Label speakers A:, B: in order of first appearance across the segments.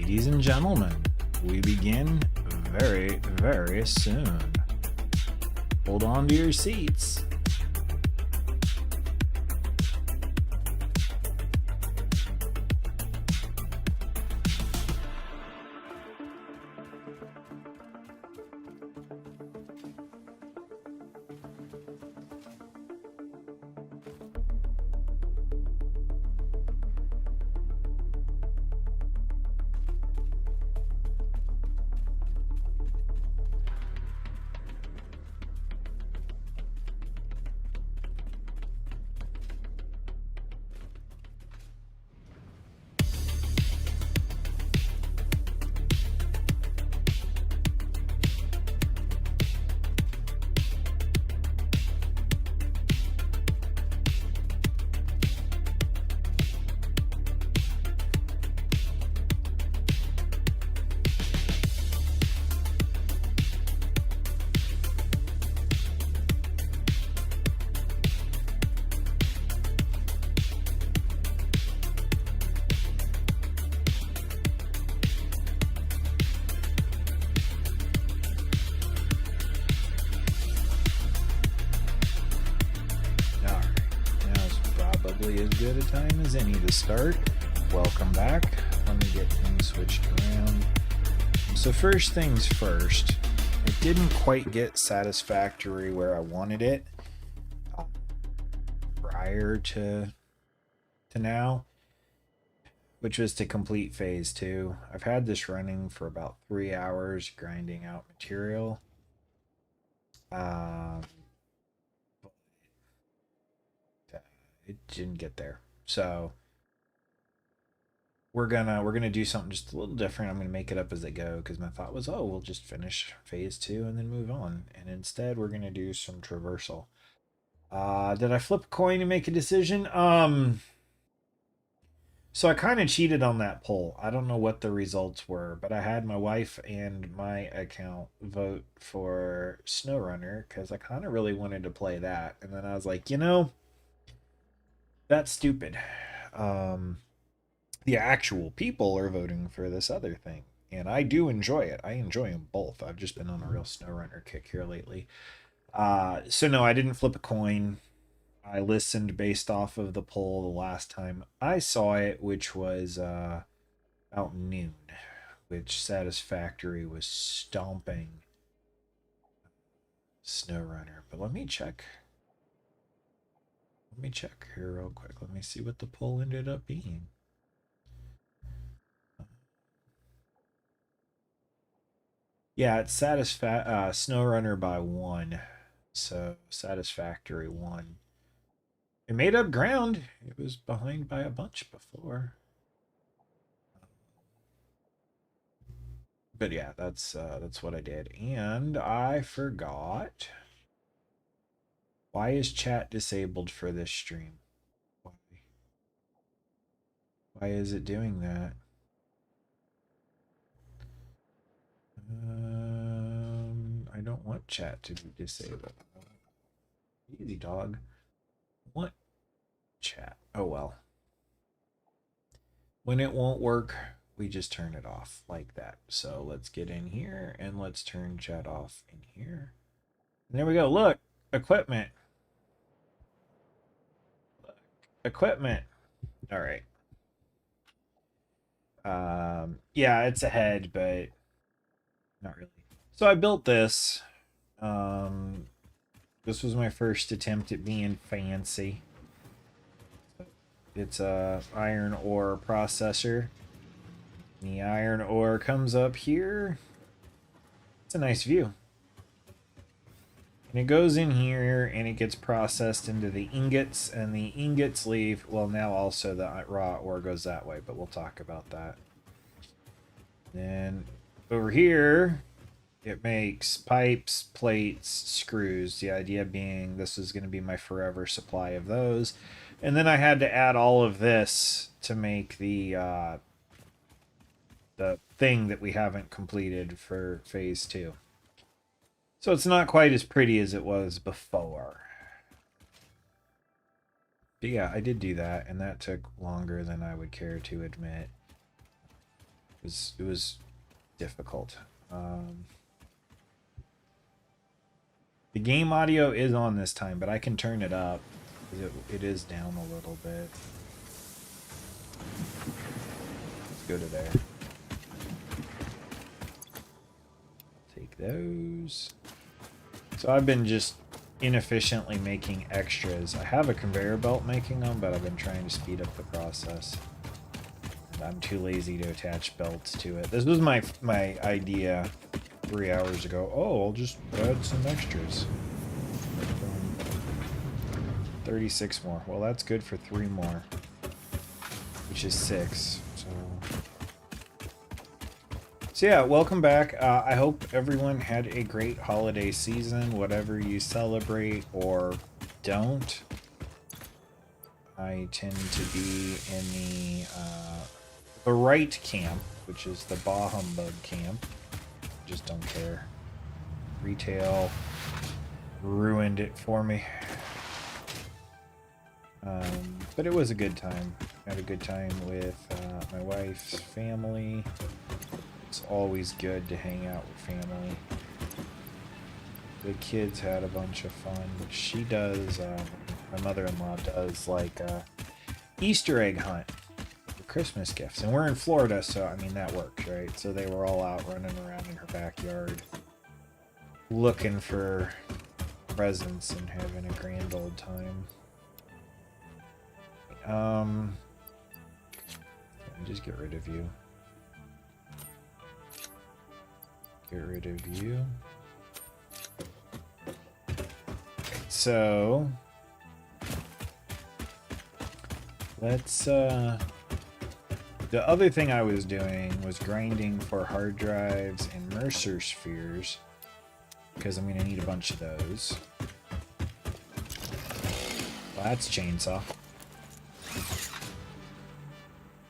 A: Ladies and gentlemen, we begin very, very soon. Hold on to your seats. As good a time as any to start. Welcome back. Let me get things switched around. So first things first, I didn't quite get Satisfactory where I wanted it prior to now, which was to complete phase 2. I've had this running for about 3 hours grinding out material. It didn't get there, so we're gonna do something just a little different. I'm gonna make it up as I go, because my thought was, oh, we'll just finish phase 2 and then move on, and instead we're gonna do some traversal. Did I flip a coin and make a decision? So I kind of cheated on that poll. I don't know what the results were, but I had my wife and my account vote for SnowRunner because I kind of really wanted to play that, and then I was like, that's stupid. The actual people are voting for this other thing, and I do enjoy it. I enjoy them both. I've just been on a real SnowRunner kick here lately. So no, I didn't flip a coin. I listened based off of the poll the last time I saw it, which was about noon, which Satisfactory was stomping SnowRunner. But let me check. Let me check here real quick. Let me see what the poll ended up being. Yeah, it's SnowRunner by 1. So Satisfactory 1. It made up ground. It was behind by a bunch before. But yeah, that's what I did. And I forgot. Why is chat disabled for this stream? Why is it doing that? I don't want chat to be disabled. Easy, dog. What chat? Oh well. When it won't work, we just turn it off like that. So let's get in here and let's turn chat off in here. And there we go. Look, equipment. Look, equipment. All right. Yeah, it's ahead, but not really. So I built this. This was my first attempt at being fancy. It's a iron ore processor. The iron ore comes up here. It's a nice view. And it goes in here and it gets processed into the ingots, and the ingots leave. Well, now also the raw ore goes that way, but we'll talk about that. Then over here, it makes pipes, plates, screws. The idea being this is going to be my forever supply of those. And then I had to add all of this to make the thing that we haven't completed for phase 2. So it's not quite as pretty as it was before. But yeah, I did do that, and that took longer than I would care to admit. It was difficult. The game audio is on this time, but I can turn it up. It is down a little bit. Let's go to there. Take those. So I've been just inefficiently making extras. I have a conveyor belt making them, but I've been trying to speed up the process. And I'm too lazy to attach belts to it. This was my idea 3 hours ago. Oh, I'll just add some extras. 36 more. Well, that's good for 3 more, which is 6. So yeah, welcome back. I hope everyone had a great holiday season, whatever you celebrate or don't. I tend to be in the right camp, which is the Bah Humbug camp. Just don't care. Retail ruined it for me. But it was a good time. Had a good time with my wife's family. It's always good to hang out with family. The kids had a bunch of fun. She does, my mother-in-law does like a Easter egg hunt for Christmas gifts. And we're in Florida, so I mean that works, right? So they were all out running around in her backyard looking for presents and having a grand old time. Let me just get rid of you. Get rid of you. So let's the other thing I was doing was grinding for hard drives and Mercer spheres, because I'm gonna need a bunch of those. Well, that's chainsaw.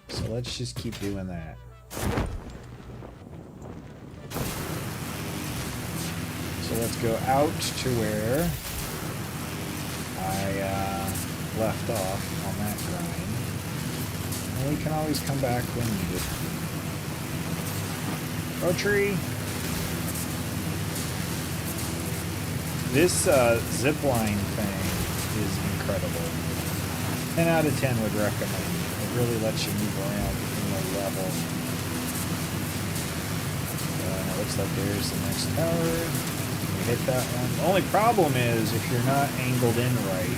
A: So let's just keep doing that. So let's go out to where I left off on that grind. And we can always come back when needed. Oh, tree! This zipline thing is incredible. 10 out of 10 would recommend. It really lets you move around in a level. It looks like there's the next tower. Hit that one. The only problem is if you're not angled in right,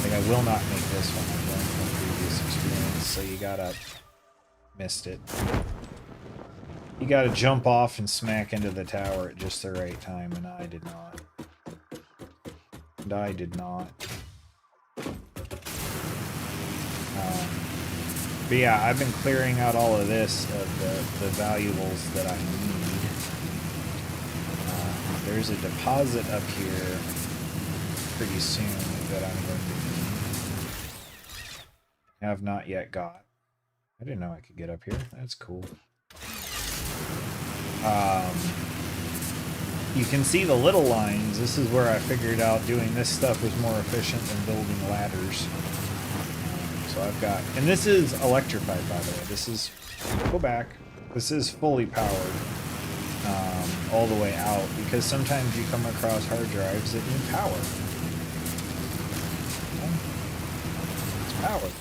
A: like I will not make this one. I've learned from previous experience, so you gotta missed it. You gotta jump off and smack into the tower at just the right time, and I did not. And I did not. But yeah, I've been clearing out all of this of the valuables that I need. There's a deposit up here pretty soon that I'm going to need. Have not yet got. I didn't know I could get up here. That's cool. You can see the little lines. This is where I figured out doing this stuff was more efficient than building ladders. So I've got, and this is electrified, by the way. This is, go back. This is fully powered. All the way out, because sometimes you come across hard drives that need power. It's powered.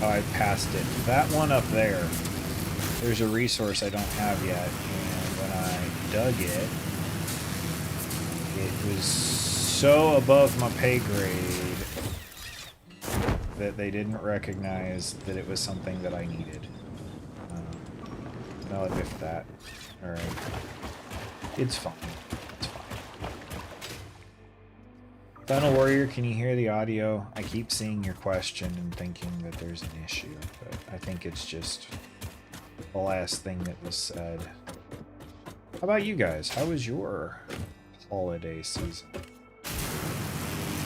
A: Oh, I passed it. That one up there, there's a resource I don't have yet, and when I dug it, it was so above my pay grade that they didn't recognize that it was something that I needed. I'll admit that. Alright. It's fine. It's fine. Final Warrior, can you hear the audio? I keep seeing your question and thinking that there's an issue, but I think it's just the last thing that was said. How about you guys? How was your holiday season?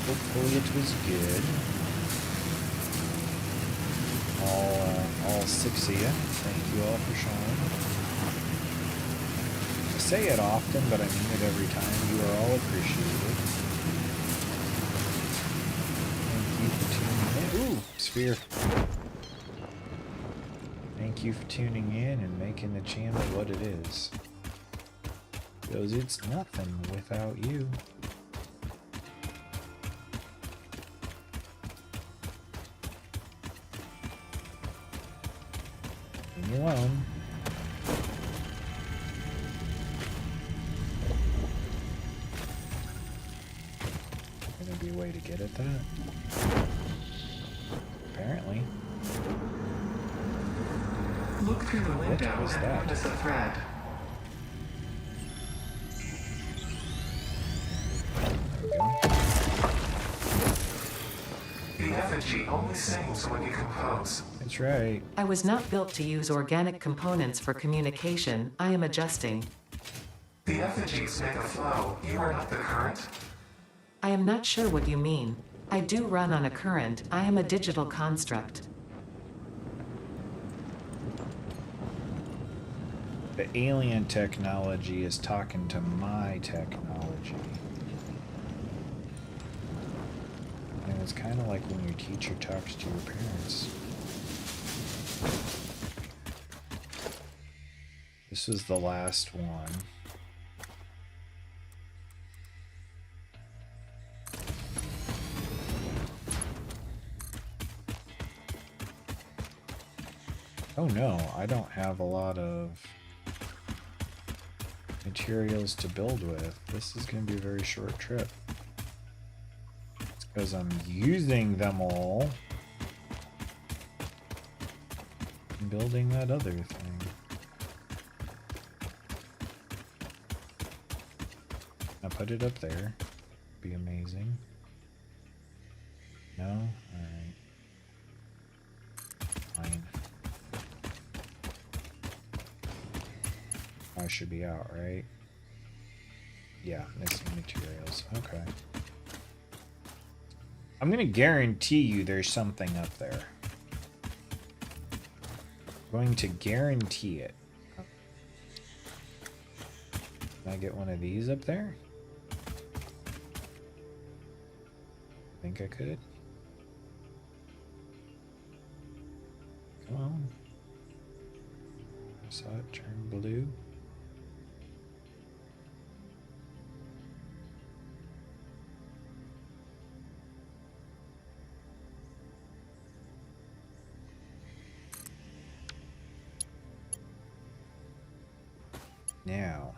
A: Hopefully it was good. All 6 of you. Thank you all for showing. I say it often, but I mean it every time. You are all appreciated. Thank you for tuning in. Ooh, Sphere. Thank you for tuning in and making the channel what it is. Because it's nothing without you. Leave me alone. Gonna be a way to get at that? Apparently.
B: Look through the window and notice a thread.
A: There we go.
B: The effigy only sings when you compose.
A: That's right.
C: I was not built to use organic components for communication. I am adjusting.
B: The effigies make a flow. You are not the current.
C: I am not sure what you mean. I do run on a current. I am a digital construct.
A: The alien technology is talking to my technology. And it's kind of like when your teacher talks to your parents. This was the last one. Oh no, I don't have a lot of materials to build with. This is going to be a very short trip. It's because I'm using them all and building that other thing. I'll put it up there. Be amazing. No? Alright. Fine. I should be out, right? Yeah, missing materials. Okay. I'm gonna guarantee you there's something up there. I'm going to guarantee it. Can I get one of these up there? I think I could. Come on. I saw it turn blue. Now,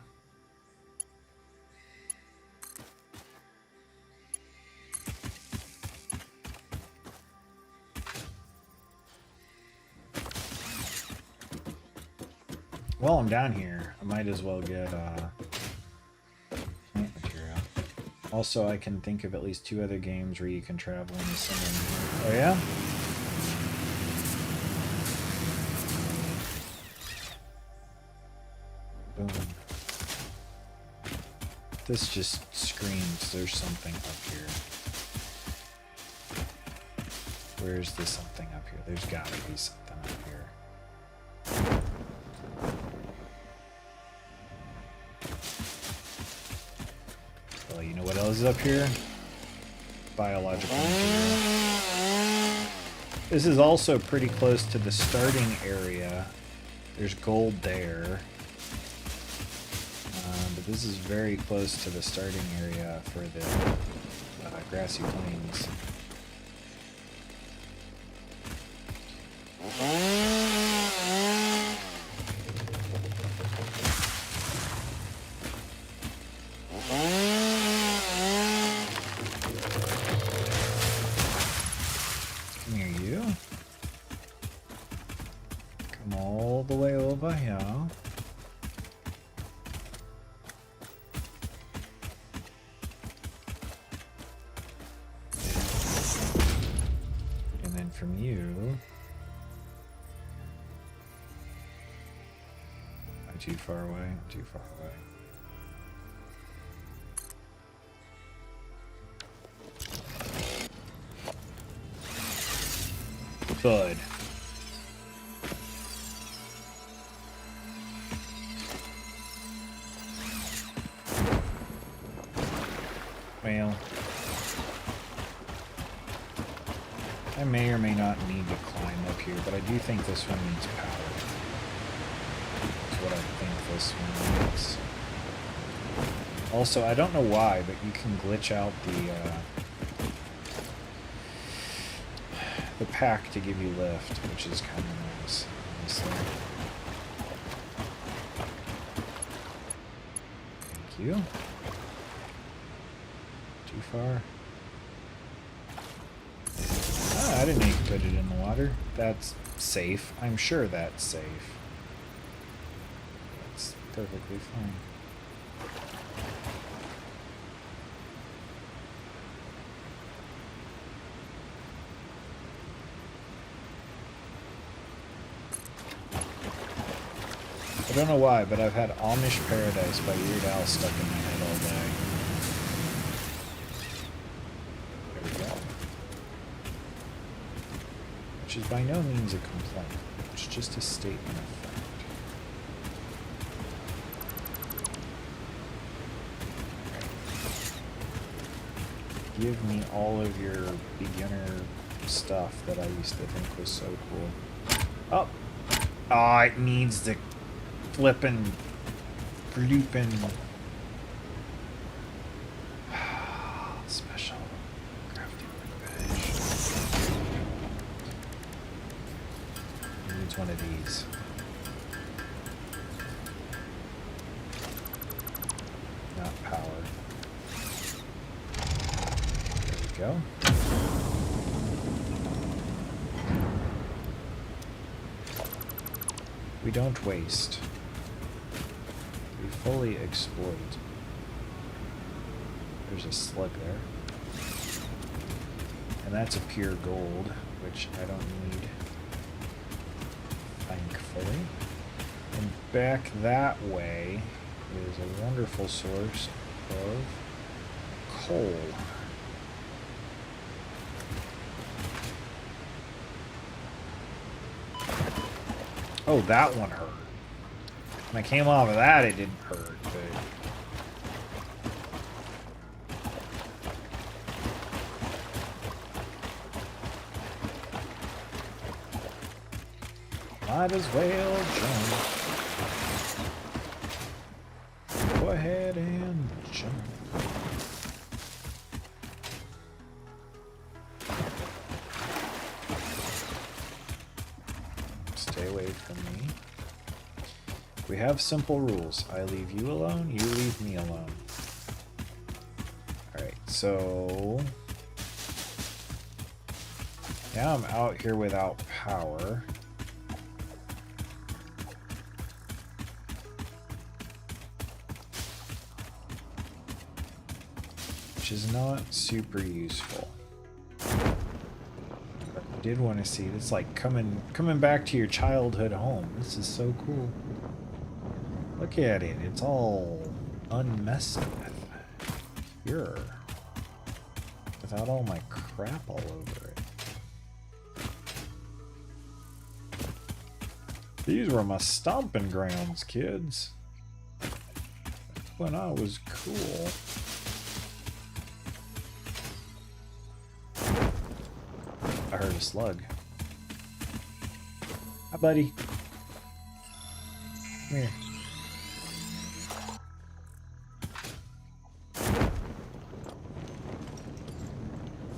A: while I'm down here, I might as well get plant material. Also, I can think of at least 2 other games where you can travel in the summer. Oh yeah? Boom. This just screams there's something up here. Where's the something up here? There's gotta be something up here. Well, you know what else is up here? Biological material. This is also pretty close to the starting area. There's gold there. But this is very close to the starting area for the grassy plains. Come here, you. Come all the way over here. From you. Not too far away, too far away. Bud. Well, I may or may not need to climb up here, but I do think this one needs power. That's what I think this one needs. Also, I don't know why, but you can glitch out the pack to give you lift, which is kind of nice, honestly. Thank you. Too far. Ah, I didn't need to put it in the water. That's safe. I'm sure that's safe. That's perfectly fine. I don't know why, but I've had Amish Paradise by Weird Al stuck in my head all day. There we go. Which is by no means a complaint. It's just a statement of fact. Give me all of your beginner stuff that I used to think was so cool. Oh! Oh, it needs the flippin' bloopin' special crafting workbench. It needs one of these. Not power. There we go. We don't waste. We fully exploit. There's a slug there. And that's a pure gold, which I don't need, thankfully. And back that way is a wonderful source of coal. Oh, that one hurt. When I came off of that, it didn't hurt, but might as well jump. Go ahead and jump. Stay away from me. We have simple rules. I leave you alone, you leave me alone. Alright, so... now I'm out here without power. Which is not super useful. I did want to see, it's like coming back to your childhood home. This is so cool. Look at it, it's all unmessed with. Pure. Without all my crap all over it. These were my stomping grounds, kids. When I was cool. I heard a slug. Hi, buddy. Come here.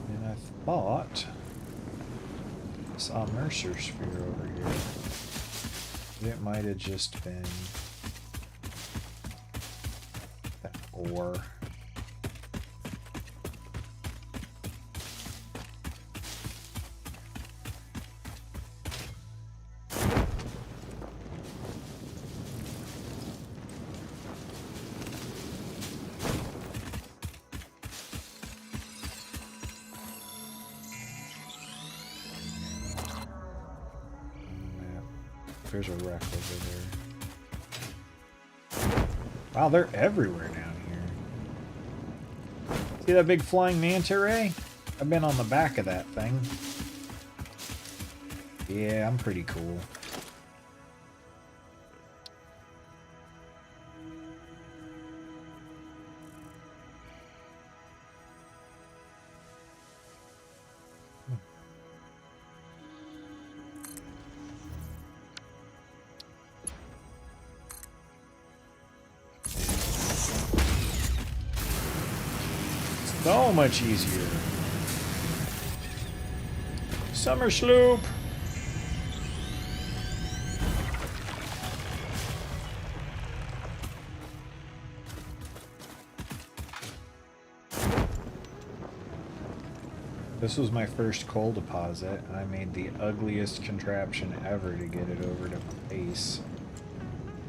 A: And I thought I saw a Mercer sphere over here. It might have just been that ore. There's a wreck over there. Wow, they're everywhere down here. See that big flying manta ray? I've been on the back of that thing. Yeah, I'm pretty cool. So much easier. Summer sloop. This was my first coal deposit. I made the ugliest contraption ever to get it over to base,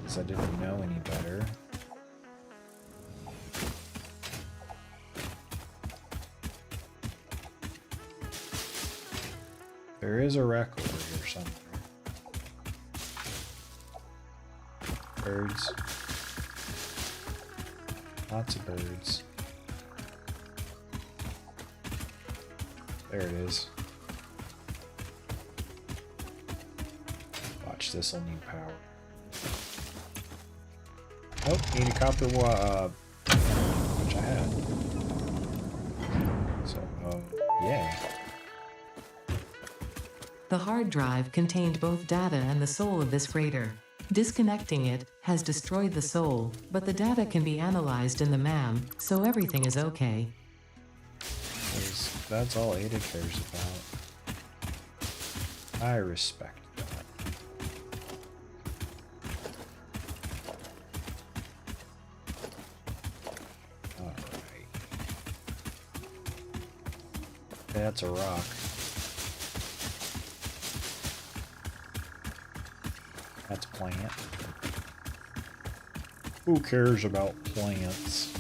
A: because I didn't know any better. There is a wreck over here somewhere. Birds. Lots of birds. There it is. Watch, this'll need power. Oh, need a copper which I had. So, yeah.
C: The hard drive contained both data and the soul of this freighter. Disconnecting it has destroyed the soul, but the data can be analyzed in the MAM, so everything is okay.
A: That's all Ada cares about. I respect that. Alright. That's a rock. That's a plant. Who cares about plants?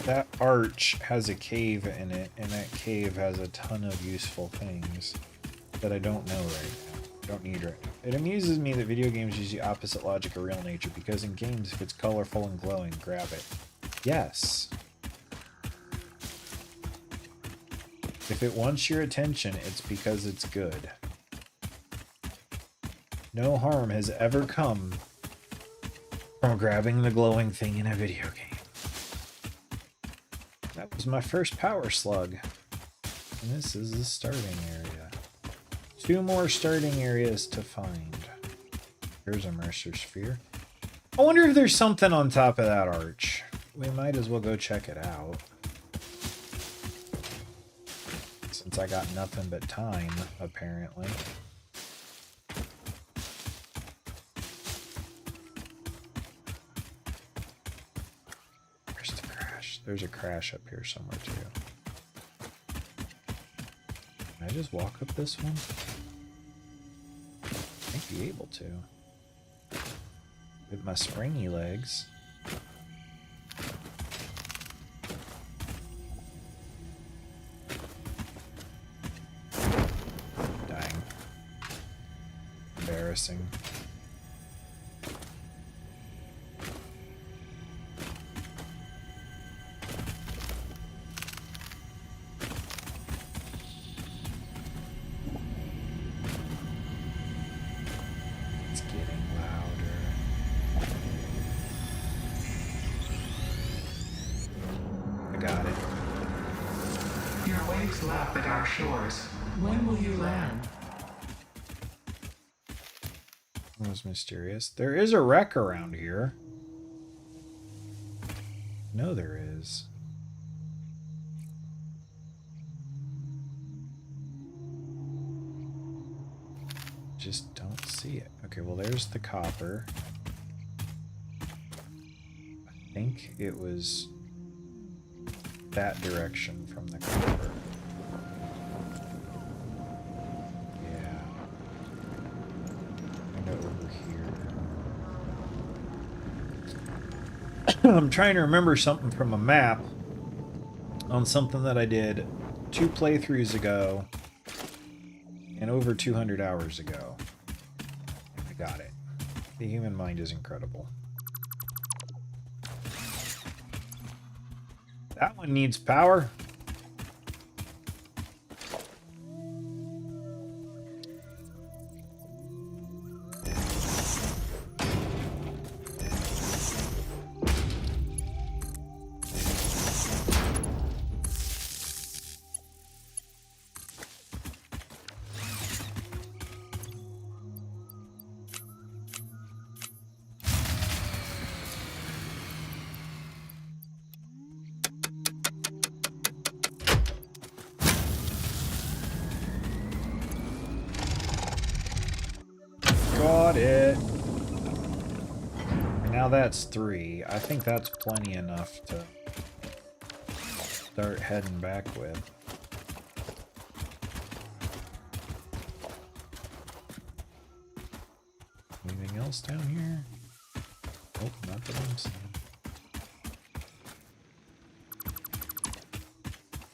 A: That arch has a cave in it, and that cave has a ton of useful things that I don't know right now. Don't need right now. It amuses me that video games use the opposite logic of real nature, because in games, if it's colorful and glowing, grab it. Yes. If it wants your attention, it's because it's good. No harm has ever come from grabbing the glowing thing in a video game. That was my first power slug. And this is the starting area. 2 more starting areas to find. Here's a Mercer Sphere. I wonder if there's something on top of that arch. We might as well go check it out. Since I got nothing but time, apparently. Where's the crash? There's a crash up here somewhere too. Can I just walk up this one? I might be able to. With my springy legs. Dang. Embarrassing.
B: Lap at our shores.
C: When will you land?
A: That was mysterious. There is a wreck around here. No, there is. Just don't see it. Okay, well, there's the copper. I think it was that direction from the copper. Yeah. And over here. I'm trying to remember something from a map on something that I did 2 playthroughs ago and over 200 hours ago. And I got it. The human mind is incredible. That one needs power. that's 3. I think that's plenty enough to start heading back with. Anything else down here? Nope, not that I'm seeing.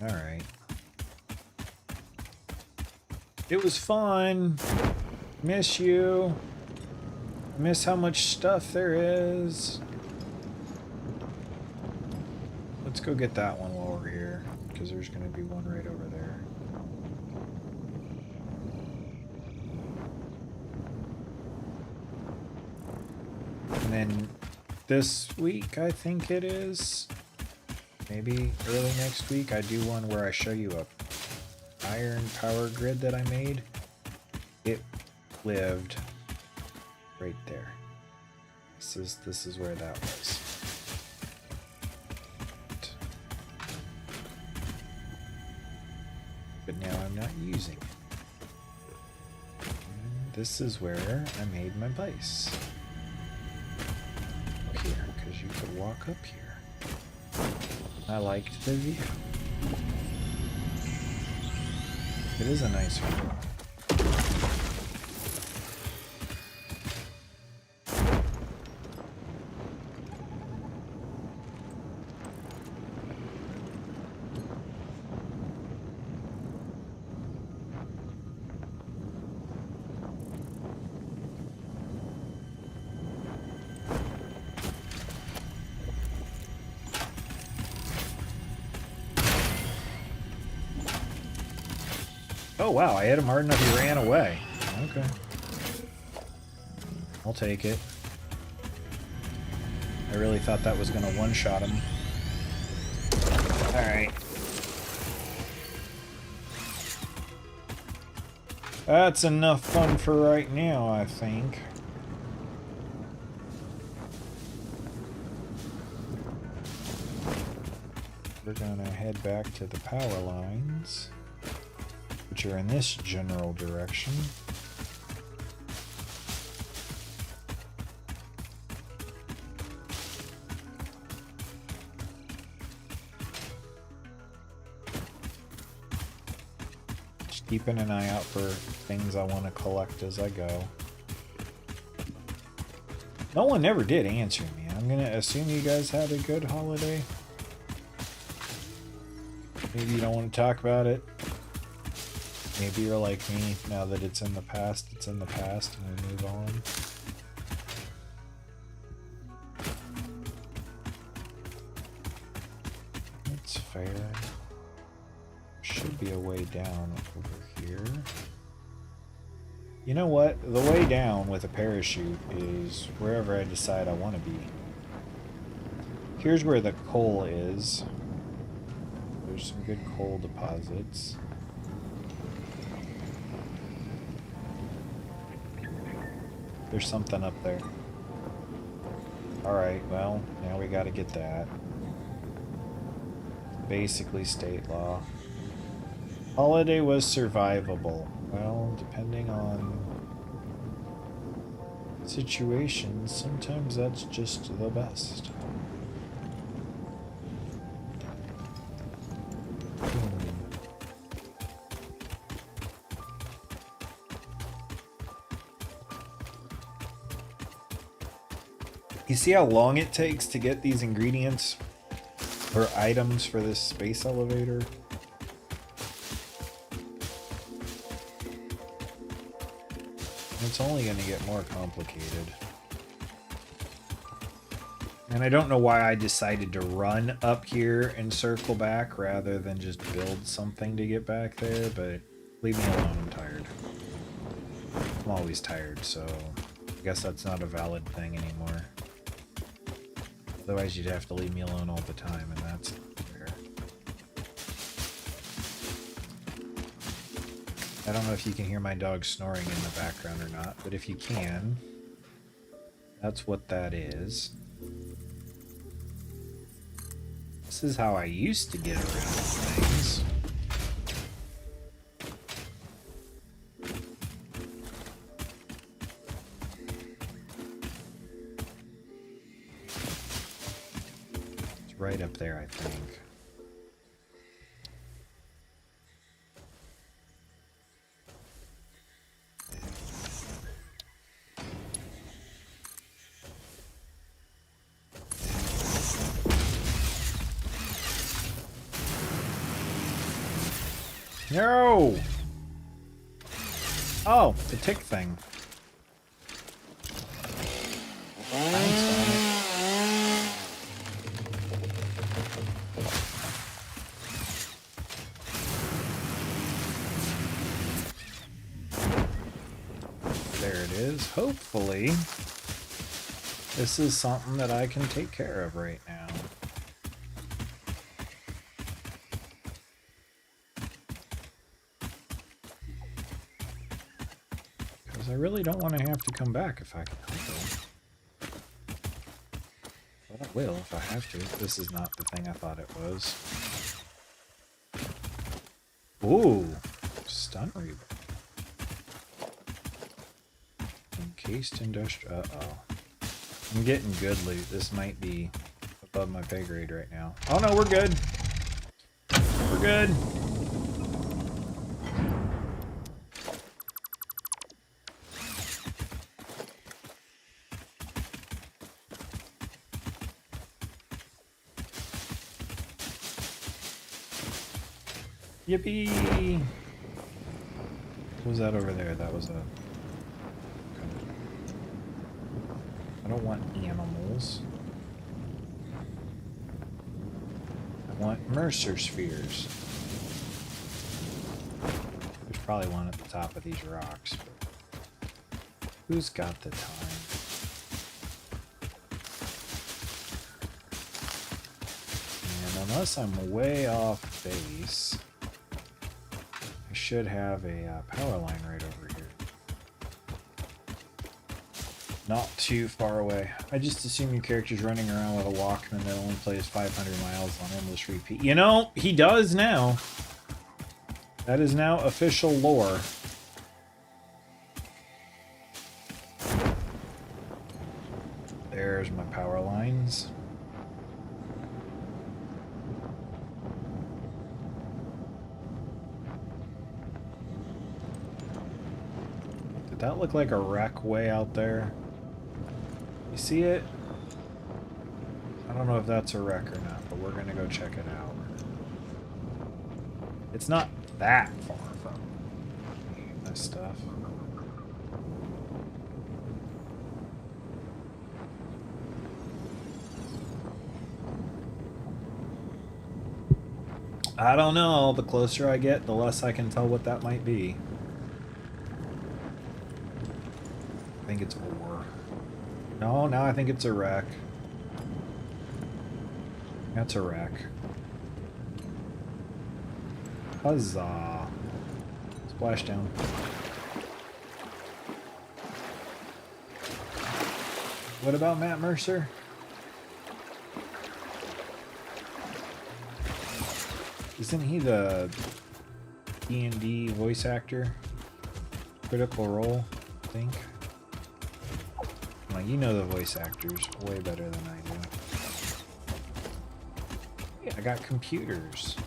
A: Alright. It was fun. Miss you. Miss how much stuff there is. Let's go get that one while we're here, because there's going to be one right over there. And then this week, I think it is, maybe early next week, I do one where I show you a iron power grid that I made. It lived right there. This is where that was. But now I'm not using it. And this is where I made my place. Up here, because you could walk up here. I liked the view. It is a nice view. Oh wow, I hit him hard enough he ran away. Okay. I'll take it. I really thought that was gonna one-shot him. Alright. That's enough fun for right now, I think. We're gonna head back to the power lines, which are in this general direction. Just keeping an eye out for things I want to collect as I go. No one ever did answer me. I'm gonna assume you guys had a good holiday. Maybe you don't want to talk about it. Maybe you're like me, now that it's in the past, and we move on. That's fair. Should be a way down over here. You know what? The way down with a parachute is wherever I decide I want to be. Here's where the coal is. There's some good coal deposits. There's something up there. Alright, well, now we gotta get that. Basically state law. Holiday was survivable. Well, depending on situations, sometimes that's just the best. You see how long it takes to get these ingredients or items for this space elevator? It's only going to get more complicated. And I don't know why I decided to run up here and circle back rather than just build something to get back there, but leave me alone, I'm tired. I'm always tired, so I guess that's not a valid thing anymore. Otherwise, you'd have to leave me alone all the time, and that's fair. I don't know if you can hear my dog snoring in the background or not, but if you can, that's what that is. This is how I used to get around things. right up there, I think. No! Oh, the tick thing. Bounced on it. There it is. Hopefully, this is something that I can take care of right now. Because I really don't want to have to come back if I can help it. But I will if I have to. This is not the thing I thought it was. Ooh, stun reboot. Encased industrial. Uh-oh. I'm getting good loot. This might be above my pay grade right now. Oh no, we're good. We're good. Yippee! What was that over there? That was a... I don't want animals. I want Mercer spheres. There's probably one at the top of these rocks. But who's got the time? And unless I'm way off base, I should have a power line right over here. Not too far away. I just assume your character's running around with a Walkman that only plays 500 miles on endless repeat. You know, he does now. That is now official lore. There's my power lines. Did that look like a wreck way out there? You see it? I don't know if that's a wreck or not, but we're gonna go check it out. It's not that far from this stuff. I don't know. The closer I get, the less I can tell what that might be. I think it's ore. No, now I think it's a wreck. That's a wreck. Huzzah. Splashdown. What about Matt Mercer? Isn't he the D&D voice actor? Critical Role, I think. Well, you know the voice actors way better than I do. Yeah, I got computers.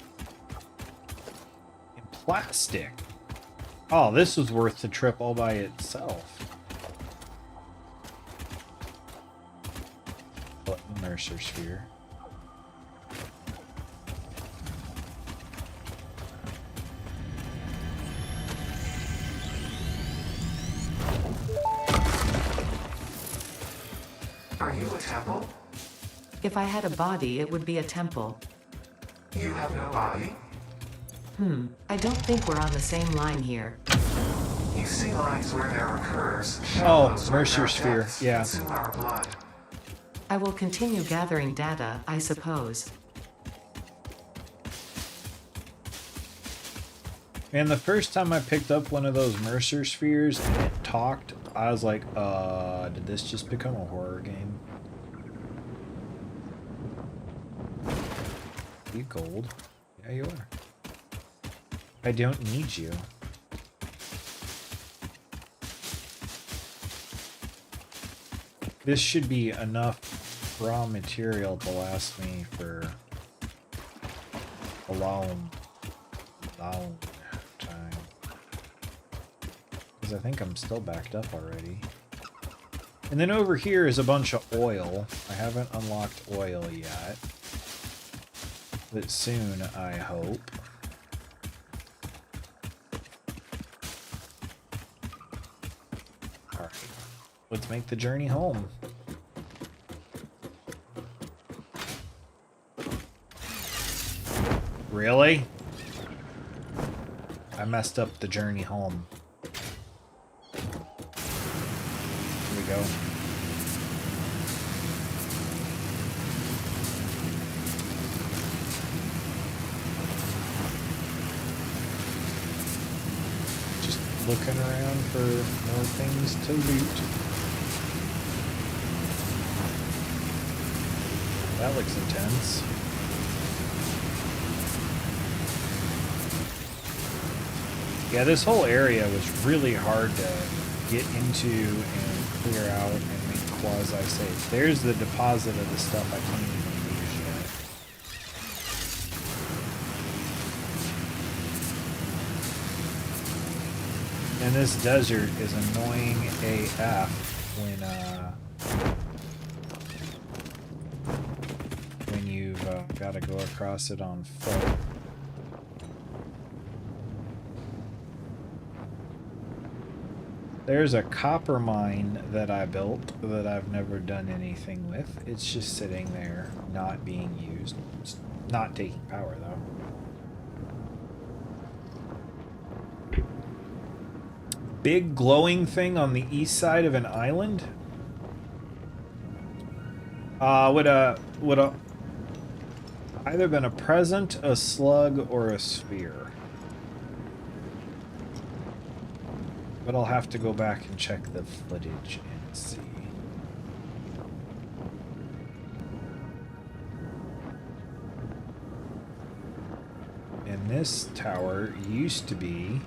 A: And plastic. Oh, this was worth the trip all by itself. Button Mercer sphere.
B: Are you a temple?
C: If I had a body, it would be a temple.
B: You have no body?
C: I don't think we're on the same line here.
B: You see lines where there are curves,
A: Oh,
B: shadows where
A: Mercer
B: there are
A: sphere,
B: depths,
A: yeah.
B: consume our blood.
C: I will continue gathering data, I suppose.
A: And the first time I picked up one of those Mercer spheres and it talked, I was like, did this just become a horror game? You gold? Yeah, you are. I don't need you. This should be enough raw material to last me for a long time. Because I think I'm still backed up already. And then over here is a bunch of oil. I haven't unlocked oil yet. But soon, I hope. Alright. Let's make the journey home. Really? I messed up the journey home. Here we go. Just looking around for more things to loot. That looks intense. Yeah, this whole area was really hard to get into and clear out and make quasi-safe. There's the deposit of the stuff I can't even use yet. And this desert is annoying AF when you've got to go across it on foot. There's a copper mine that I built that I've never done anything with. It's just sitting there, not being used. It's not taking power, though. Big glowing thing on the east side of an island? Would either been a present, a slug, or a sphere. But I'll have to go back and check the footage and see. And this tower used to be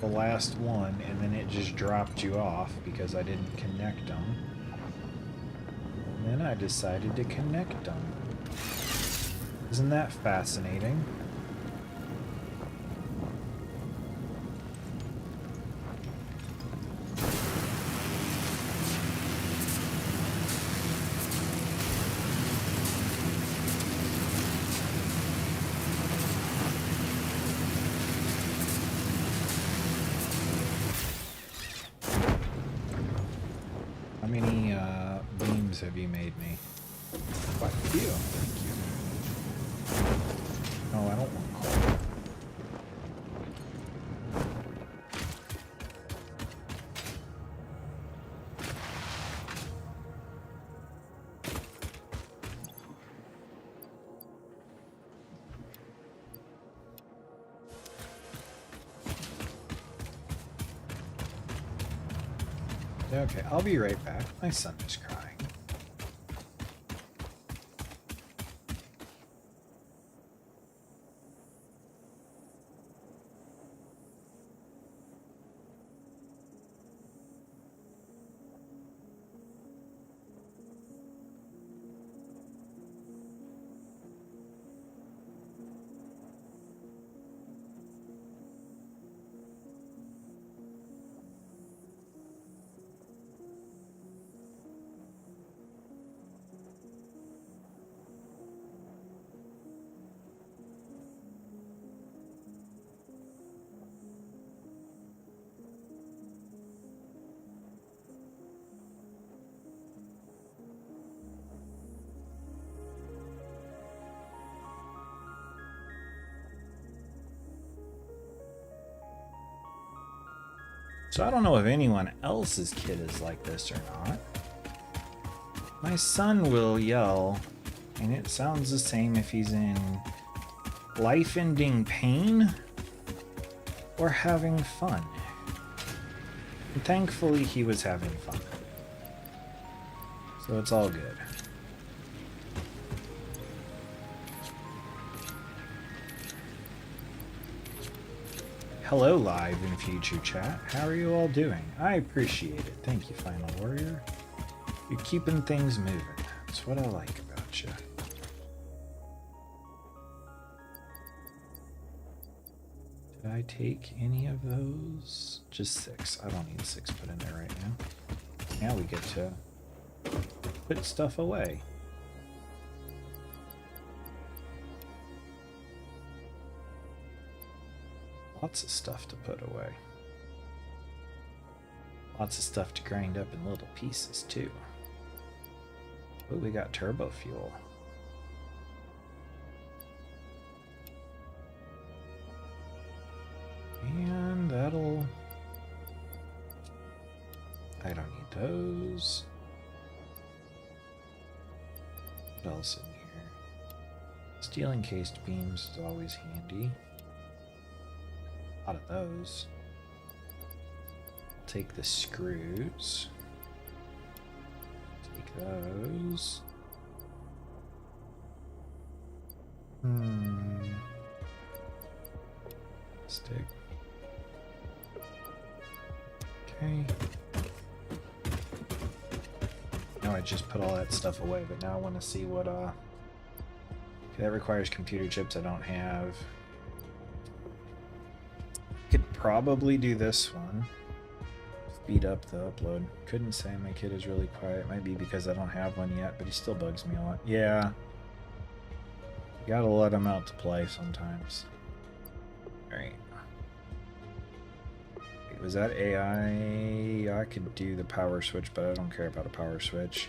A: the last one, and then it just dropped you off because I didn't connect them. And then I decided to connect them. Isn't that fascinating? How many beams have you made me? Quite a few, thank you. No, I don't want coal. Okay, I'll be right back. My son is crying. So I don't know if anyone else's kid is like this or not. My son will yell, and it sounds the same if he's in life-ending pain or having fun. And thankfully, he was having fun. So it's all good. Hello, live and future chat. How are you all doing? I appreciate it. Thank you, Final Warrior. You're keeping things moving. That's what I like about you. Did I take any of those? Just 6. I don't need 6 put in there right now. Now we get to put stuff away. Lots of stuff to put away. Lots of stuff to grind up in little pieces too. Oh, we got turbo fuel. And that'll... I don't need those. What else in here? Steel encased beams is always handy. A lot of those. I'll take the screws. Take those. Stick. Okay. Now I just put all that stuff away, but now I want to see what okay, that requires computer chips I don't have. Could probably do this one. Speed up the upload. Couldn't say my kid is really quiet. Might be because I don't have one yet, but he still bugs me a lot. Yeah. You gotta let him out to play sometimes. Alright. Was that AI? I could do the power switch, but I don't care about a power switch.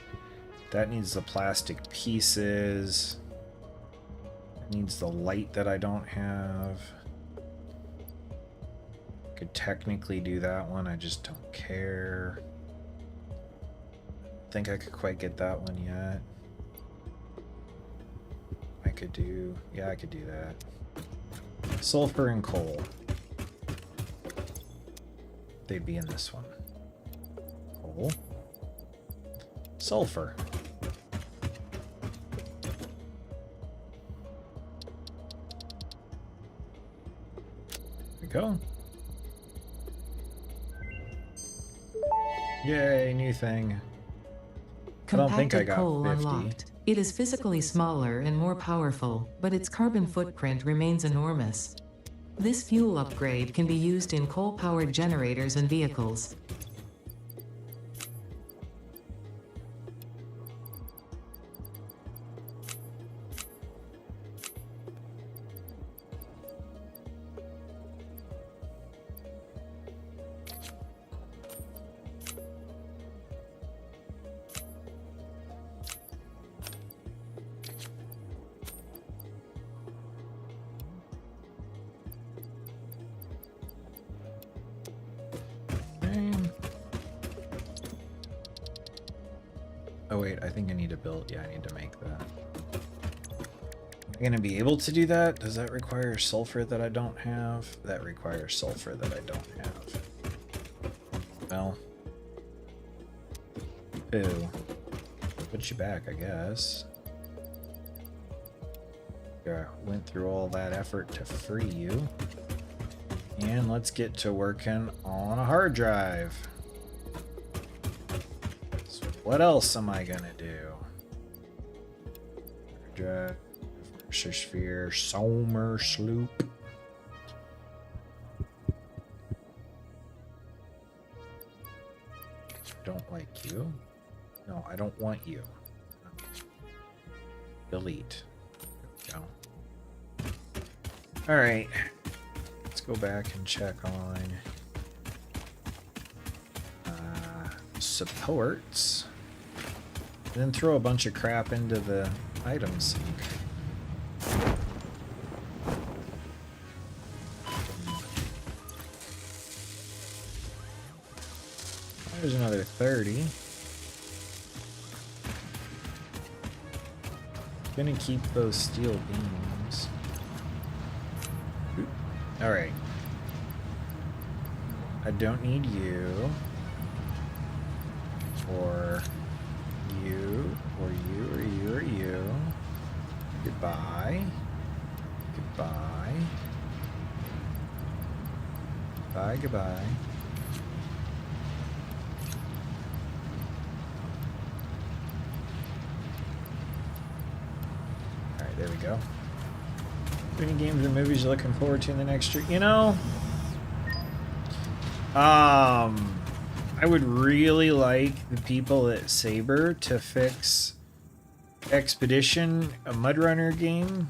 A: That needs the plastic pieces. It needs the light that I don't have. Could technically do that one, I just don't care. Think I could quite get that one yet. I could do, yeah, I could do that. Sulfur and coal. They'd be in this one. Coal. Sulfur. There we go. Yay, new thing. I don't think I got
C: coal
A: 50.
C: unlocked. It is physically smaller and more powerful, but its carbon footprint remains enormous. This fuel upgrade can be used in coal-powered generators and vehicles.
A: Oh wait, I think I need to build, yeah, I need to make that. I'm gonna be able to do that? Does that require sulfur that I don't have? That requires sulfur that I don't have. Well. Ew. Put you back, I guess. Yeah, went through all that effort to free you. And let's get to working on a hard drive. What else am I gonna do? Drive, sphere, Somer sloop. Don't like you. No, I don't want you. Delete. There we go. All right. Let's go back and check on supports. Then throw a bunch of crap into the item sink. There's another 30. Gonna keep those steel beams. Alright. I don't need you. Or you, or you, or you, or you. Goodbye. Goodbye. Bye, goodbye. There we go. Any games or movies you're looking forward to in the next year? You know, I would really like the people at Saber to fix Expedition, a Mudrunner game,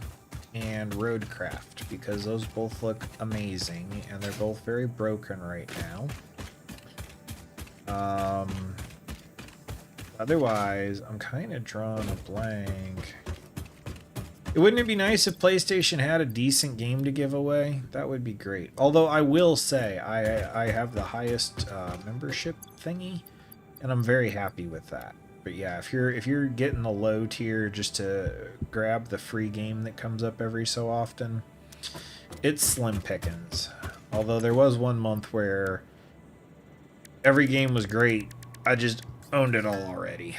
A: and Roadcraft, because those both look amazing, and they're both very broken right now. Otherwise, I'm kind of drawing a blank. Wouldn't it be nice if PlayStation had a decent game to give away? That would be great. Although I will say, I have the highest membership thingy, and I'm very happy with that. But yeah, if you're getting the low tier just to grab the free game that comes up every so often, it's slim pickings. Although there was one month where every game was great, I just owned it all already.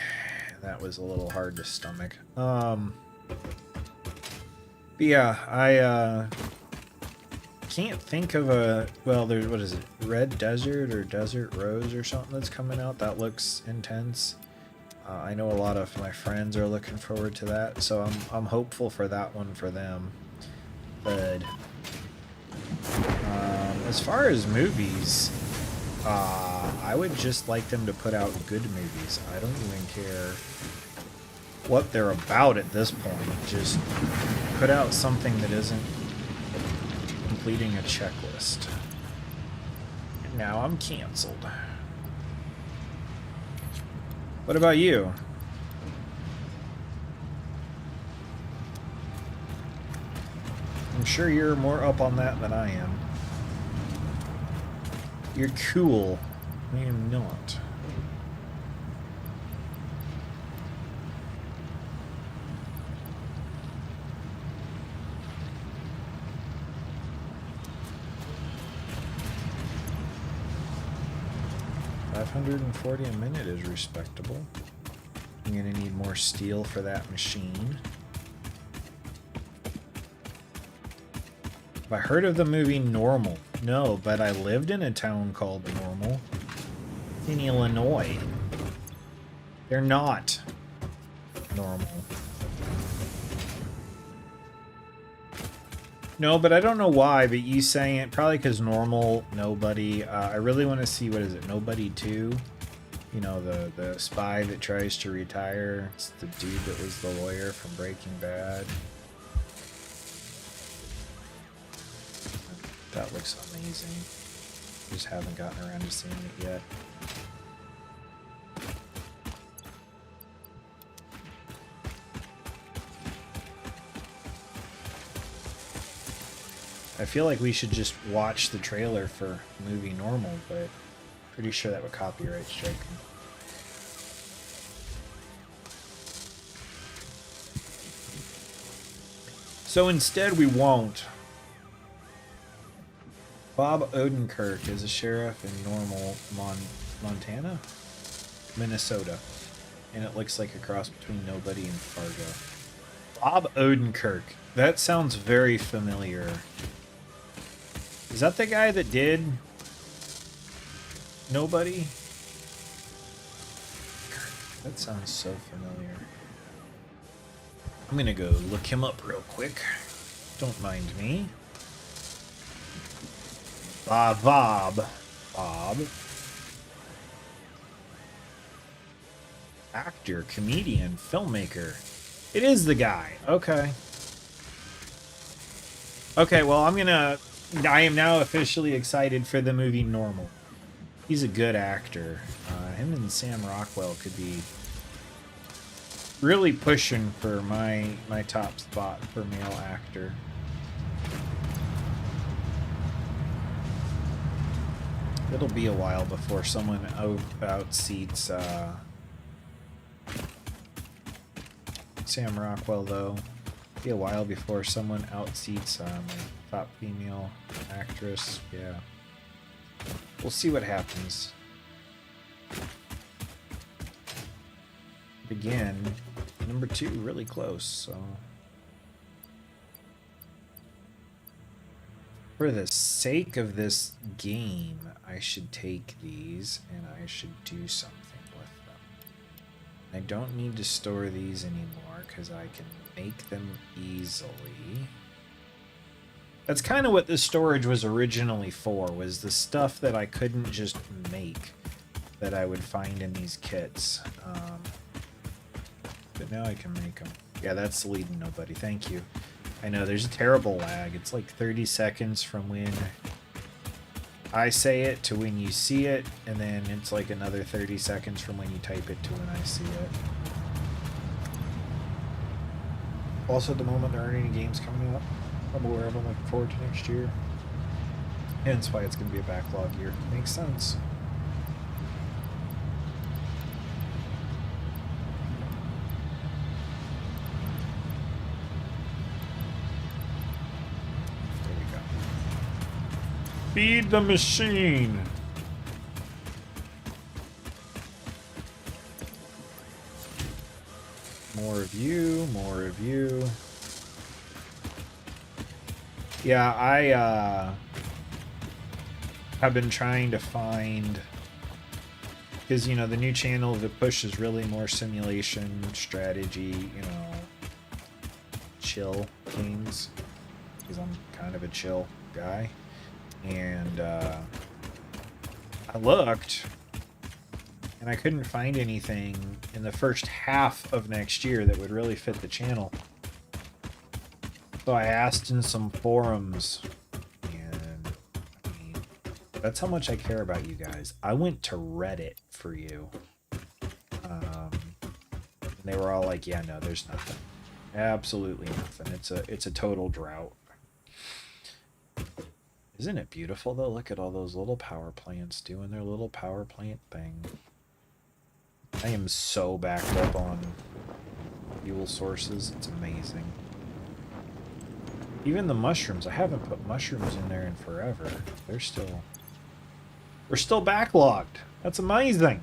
A: That was a little hard to stomach. But yeah, I can't think of a... Well, there's... What is it? Red Desert or Desert Rose or something that's coming out. That looks intense. I know a lot of my friends are looking forward to that, so I'm hopeful for that one for them. But as far as movies, I would just like them to put out good movies. I don't even care what they're about at this point. Just put out something that isn't completing a checklist. And now I'm canceled. What about you? I'm sure you're more up on that than I am. You're cool. I am not. $540 a minute is respectable. I'm gonna need more steel for that machine. Have I heard of the movie Normal? No, but I lived in a town called Normal in Illinois. They're not normal. No, but I don't know why, but you saying it, probably because Normal, Nobody. I really want to see, what is it, Nobody 2? You know, the spy that tries to retire. It's the dude that was the lawyer from Breaking Bad. That looks amazing. Just haven't gotten around to seeing it yet. I feel like we should just watch the trailer for movie Normal, but pretty sure that would copyright strike me. So instead we won't. Bob Odenkirk is a sheriff in Normal, Montana? Minnesota. And it looks like a cross between Nobody and Fargo. Bob Odenkirk. That sounds very familiar. Is that the guy that did Nobody? That sounds so familiar. I'm gonna go look him up real quick. Don't mind me. Bob. Actor, comedian, filmmaker. It is the guy. Okay. Okay, well, I am now officially excited for the movie Normal. He's a good actor. Him and Sam Rockwell could be really pushing for my top spot for male actor. It'll be a while before someone outseats Sam Rockwell, though. It'll be a while before someone outseats my top female actress. Yeah. We'll see what happens. But again, number 2 really close, so... For the sake of this game, I should take these and I should do something with them. I don't need to store these anymore because I can make them easily. That's kind of what this storage was originally for, was the stuff that I couldn't just make that I would find in these kits. But now I can make them. Yeah, that's leading nobody. Thank you. I know, there's a terrible lag. It's like 30 seconds from when I say it to when you see it, and then it's like another 30 seconds from when you type it to when I see it. Also, at the moment, there aren't any games coming up I'm aware of. I'm looking forward to next year. Hence why it's going to be a backlog year. Makes sense. There we go. Feed the machine. More of you, more of you. Yeah, I have been trying to find, because, you know, the new channel that pushes really more simulation, strategy, you know, chill games, because I'm kind of a chill guy. And I looked, and I couldn't find anything in the first half of next year that would really fit the channel. So I asked in some forums, and I mean, that's how much I care about you guys. I went to Reddit for you. And they were all like, yeah, no, there's nothing. Absolutely nothing. It's a total drought. Isn't it beautiful though? Look at all those little power plants doing their little power plant thing. I am so backed up on fuel sources. It's amazing. Even the mushrooms. I haven't put mushrooms in there in forever. We're still backlogged. That's amazing.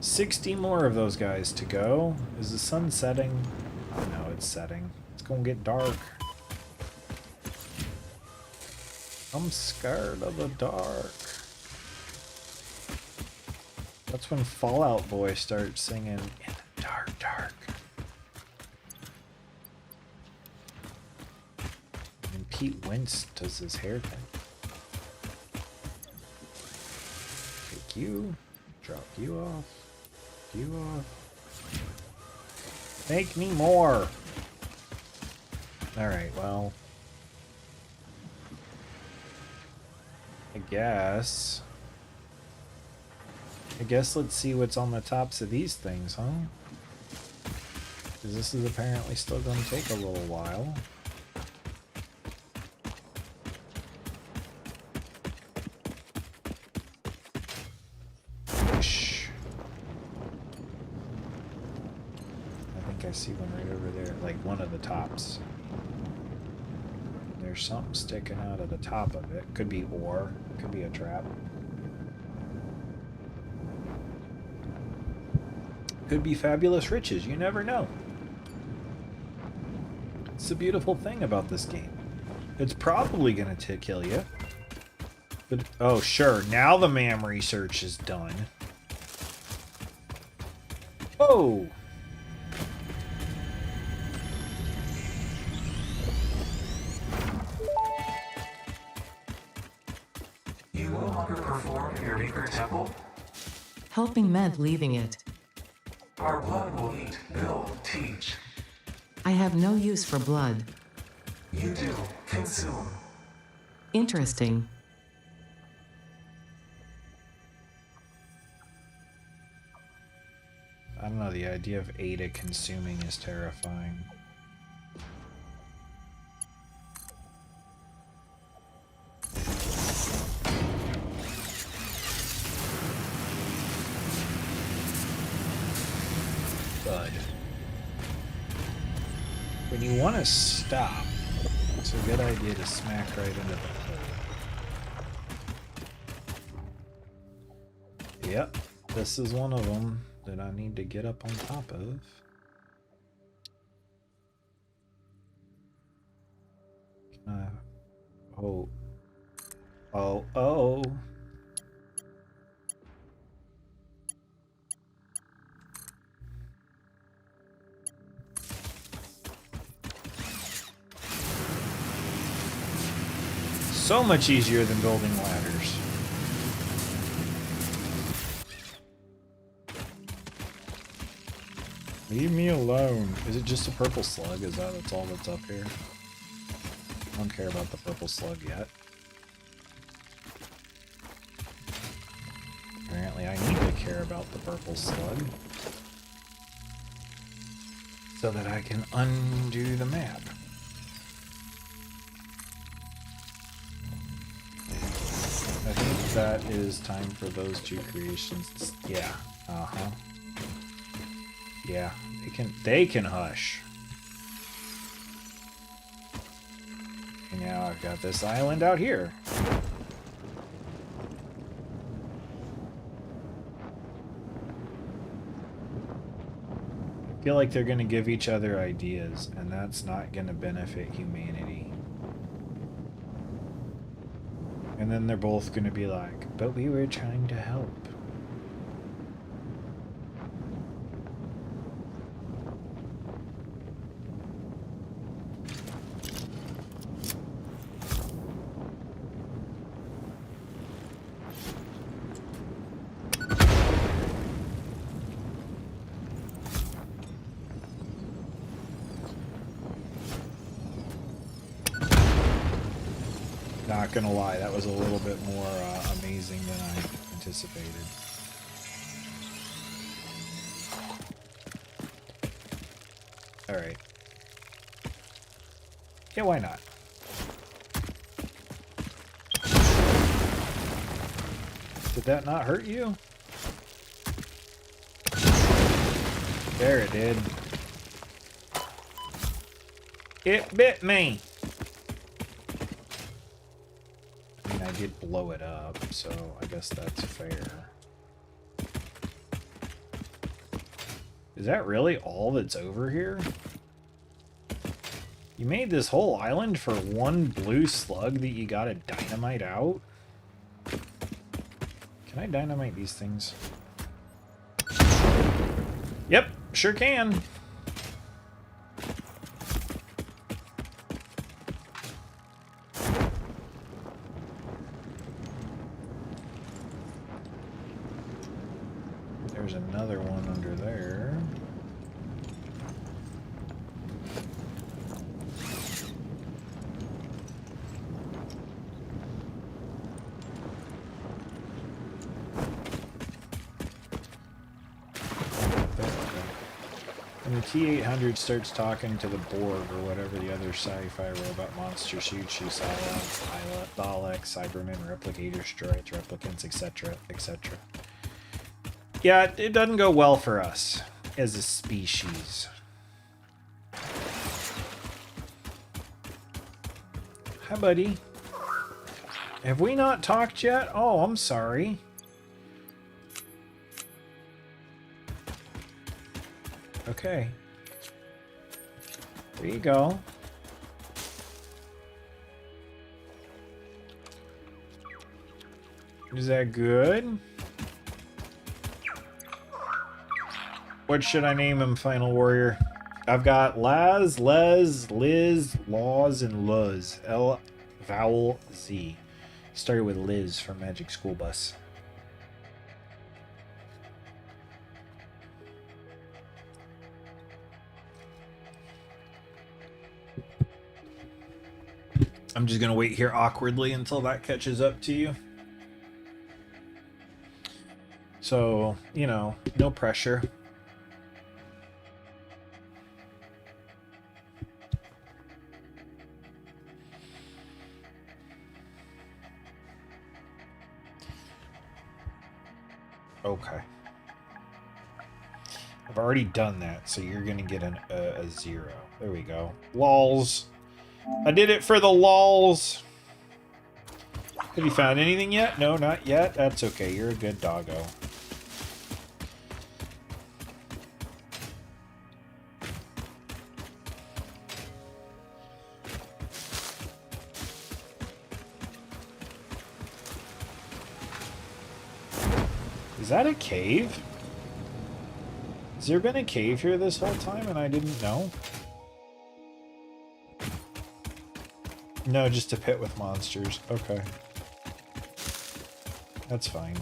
A: 60 more of those guys to go. Is the sun setting? Oh no, it's setting. It's gonna get dark. I'm scared of the dark. That's when Fallout Boy starts singing in the dark, dark. And Pete Wentz does his hair thing. Take you, drop you off, you off. Make me more. Alright, well, I guess let's see what's on the tops of these things, huh? Because this is apparently still going to take a little while. Shh. I think I see one right over there, like one of the tops. There's something sticking out of the top of it. Could be ore, could be a trap. Could be fabulous riches, you never know. It's the beautiful thing about this game. It's probably gonna kill you. But, oh sure, now the MAM research is done. Oh!
B: You no longer perform your Maker Temple?
C: Helping meant leaving it.
B: Our blood will eat, build, teach.
C: I have no use for blood.
B: You do, consume.
C: Interesting.
A: I don't know, the idea of Ada consuming is terrifying. Bud. When you want to stop, it's a good idea to smack right into the hole. Yep, this is one of them that I need to get up on top of. Can I... Oh. Oh, oh. So much easier than building ladders. Leave me alone. Is it just a purple slug? Is that's all that's up here? I don't care about the purple slug yet. Apparently I need to care about the purple slug so that I can undo the map. I think that is time for those two creations. Yeah. Uh-huh. Yeah, they can hush. And now I've got this island out here. I feel like they're going to give each other ideas, and that's not going to benefit humanity. And then they're both going to be like, but we were trying to help. Not gonna lie, that was a little bit more amazing than I anticipated. Alright. Yeah, why not? Did that not hurt you? There it did. It bit me! I did blow it up, so I guess that's fair. Is that really all that's over here? You made this whole island for one blue slug that you gotta dynamite out? Can I dynamite these things? Yep, sure can. There's another one under there. When the T-800 starts talking to the Borg or whatever the other sci-fi robot monster shoots you, Cylons, Daleks, Cybermen, Replicators, droids, replicants, etc., etc. Yeah, it doesn't go well for us as a species. Hi, buddy. Have we not talked yet? Oh, I'm sorry. Okay. There you go. Is that good? What should I name him, Final Warrior? I've got Laz, Les, Liz, Laws, and Luz. L vowel Z. Started with Liz from Magic School Bus. I'm just gonna wait here awkwardly until that catches up to you. So, you know, no pressure. Okay. I've already done that, so you're gonna get a 0. There we go. Lols. I did it for the lols. Have you found anything yet? No, not yet. That's okay. You're a good doggo. Is that a cave? Has there been a cave here this whole time and I didn't know? No, just a pit with monsters. Okay. That's fine.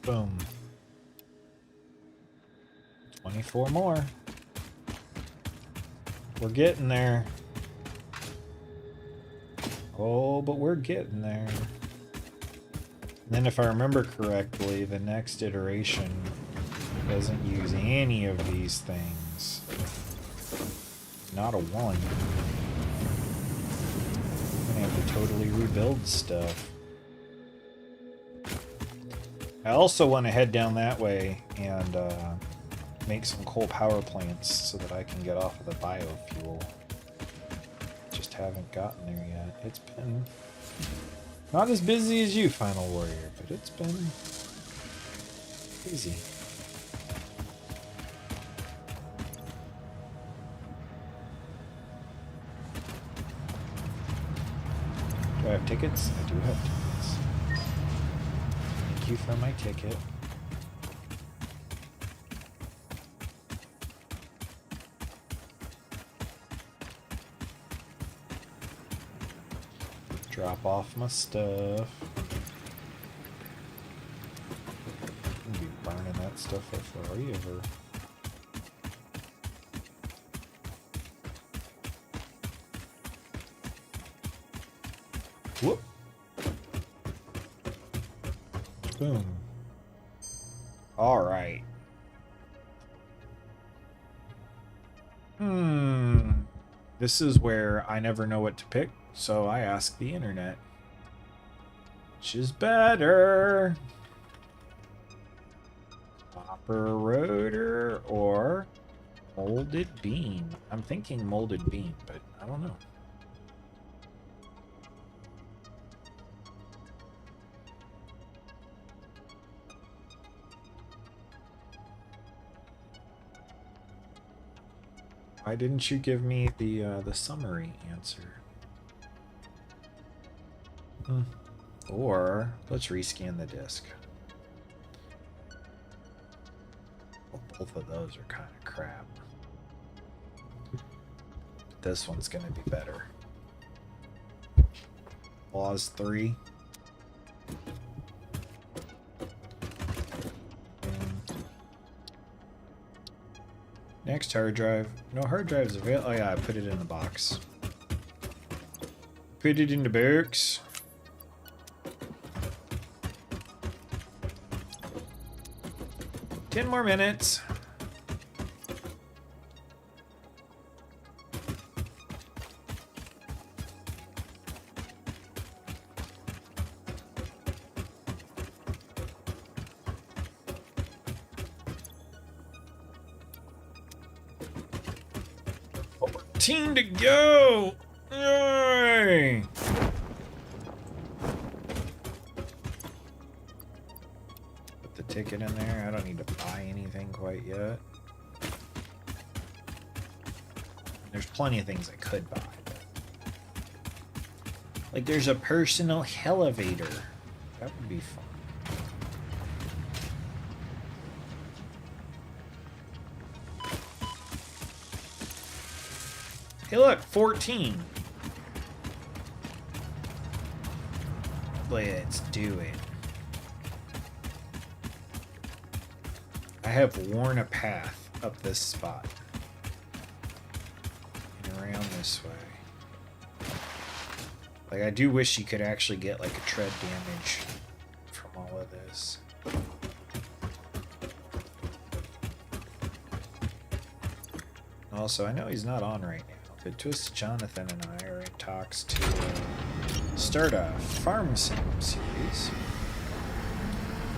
A: Boom. 24 more. We're getting there. Oh, but we're getting there. And then if I remember correctly, the next iteration doesn't use any of these things. Not a one. I'm gonna have to totally rebuild stuff. I also want to head down that way and make some coal power plants so that I can get off of the biofuel. Just haven't gotten there yet. It's been not as busy as you, Final Warrior, but it's been busy. Do I have tickets? I do have tickets. Thank you for my ticket. Drop off my stuff. I'm gonna be burning that stuff up forever. Whoop. Boom. All right. This is where I never know what to pick, so I ask the internet. Which is better? Copper rotor or molded beam? I'm thinking molded beam, but I don't know. Why didn't you give me the summary answer? Or let's rescan the disk. Well, both of those are kind of crap. This one's gonna be better. Laws 3. Next hard drive. No hard drives available. Oh yeah, I put it in the box. Put it in the box. Ten more minutes. Team to go! Yay! Put the ticket in there. I don't need to buy anything quite yet. There's plenty of things I could buy. Like there's a personal elevator. That would be fun. Hey look, 14. Let's do it. I have worn a path up this spot. And around this way. Like, I do wish you could actually get, like, a tread damage from all of this. Also, I know he's not on right now. But Twisted Jonathan and I are in talks to start a farm sim series.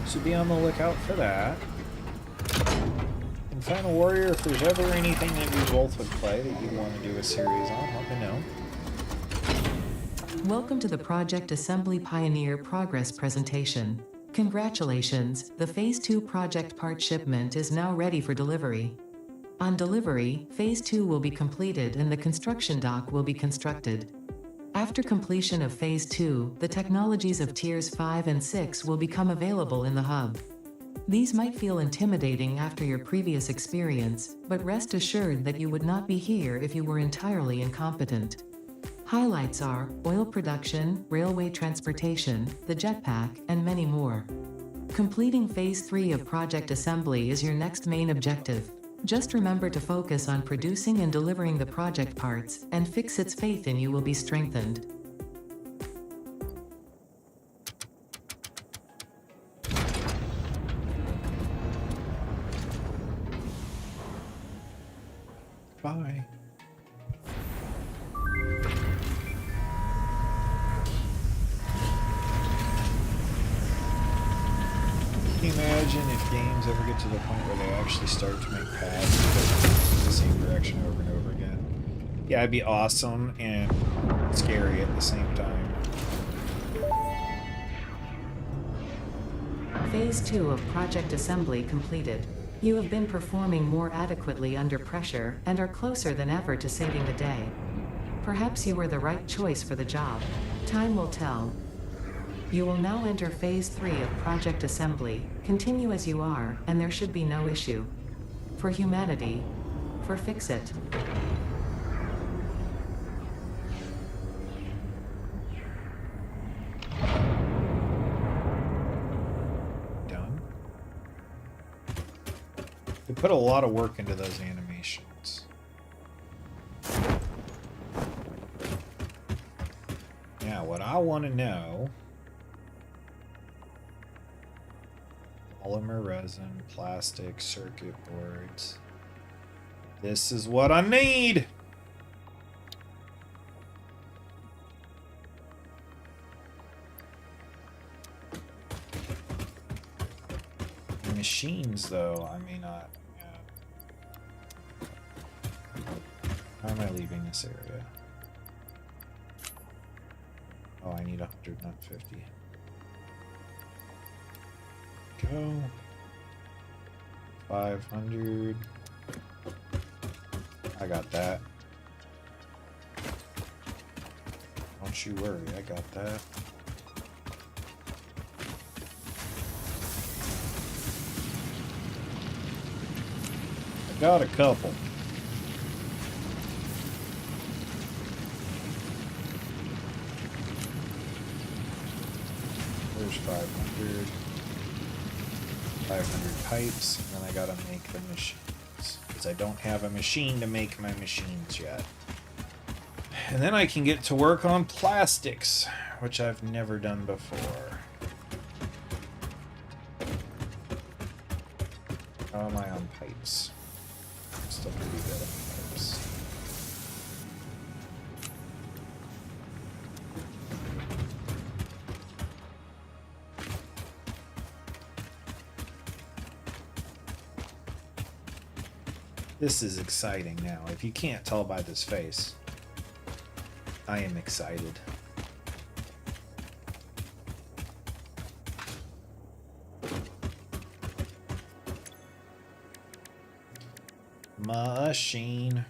A: So be on the lookout for that. And Final Warrior, if there's ever anything that we both would play that you want to do a series on, let me know.
C: Welcome to the Project Assembly Pioneer Progress presentation. Congratulations, the Phase 2 project part shipment is now ready for delivery. On delivery, Phase 2 will be completed and the construction dock will be constructed. After completion of Phase 2, the technologies of Tiers 5 and 6 will become available in the hub. These might feel intimidating after your previous experience, but rest assured that you would not be here if you were entirely incompetent. Highlights are oil production, railway transportation, the jetpack, and many more. Completing Phase 3 of Project Assembly is your next main objective. Just remember to focus on producing and delivering the project parts, and Fixit's faith in you will be strengthened.
A: Bye. Can you imagine if games ever get to the point where they actually start to make paths that go the same direction over and over again? Yeah, it'd be awesome and scary at the same time.
C: Phase 2 of Project Assembly completed. You have been performing more adequately under pressure and are closer than ever to saving the day. Perhaps you were the right choice for the job. Time will tell. You will now enter Phase 3 of Project Assembly. Continue as you are, and there should be no issue. For humanity. For Fixit.
A: Done. They put a lot of work into those animations. Now, what I want to know... Polymer resin, plastic, circuit boards. This is what I need! The machines, though, I may not... How am I leaving this area? Oh, I need 100, not 50. Go. 500. I got that. Don't you worry, I got that. I got a couple. There's 500. 500 pipes, and then I gotta make the machines. Because I don't have a machine to make my machines yet. And then I can get to work on plastics, which I've never done before. How am I on pipes? I'm still pretty good on pipes. This is exciting now. If you can't tell by this face, I am excited. Machine.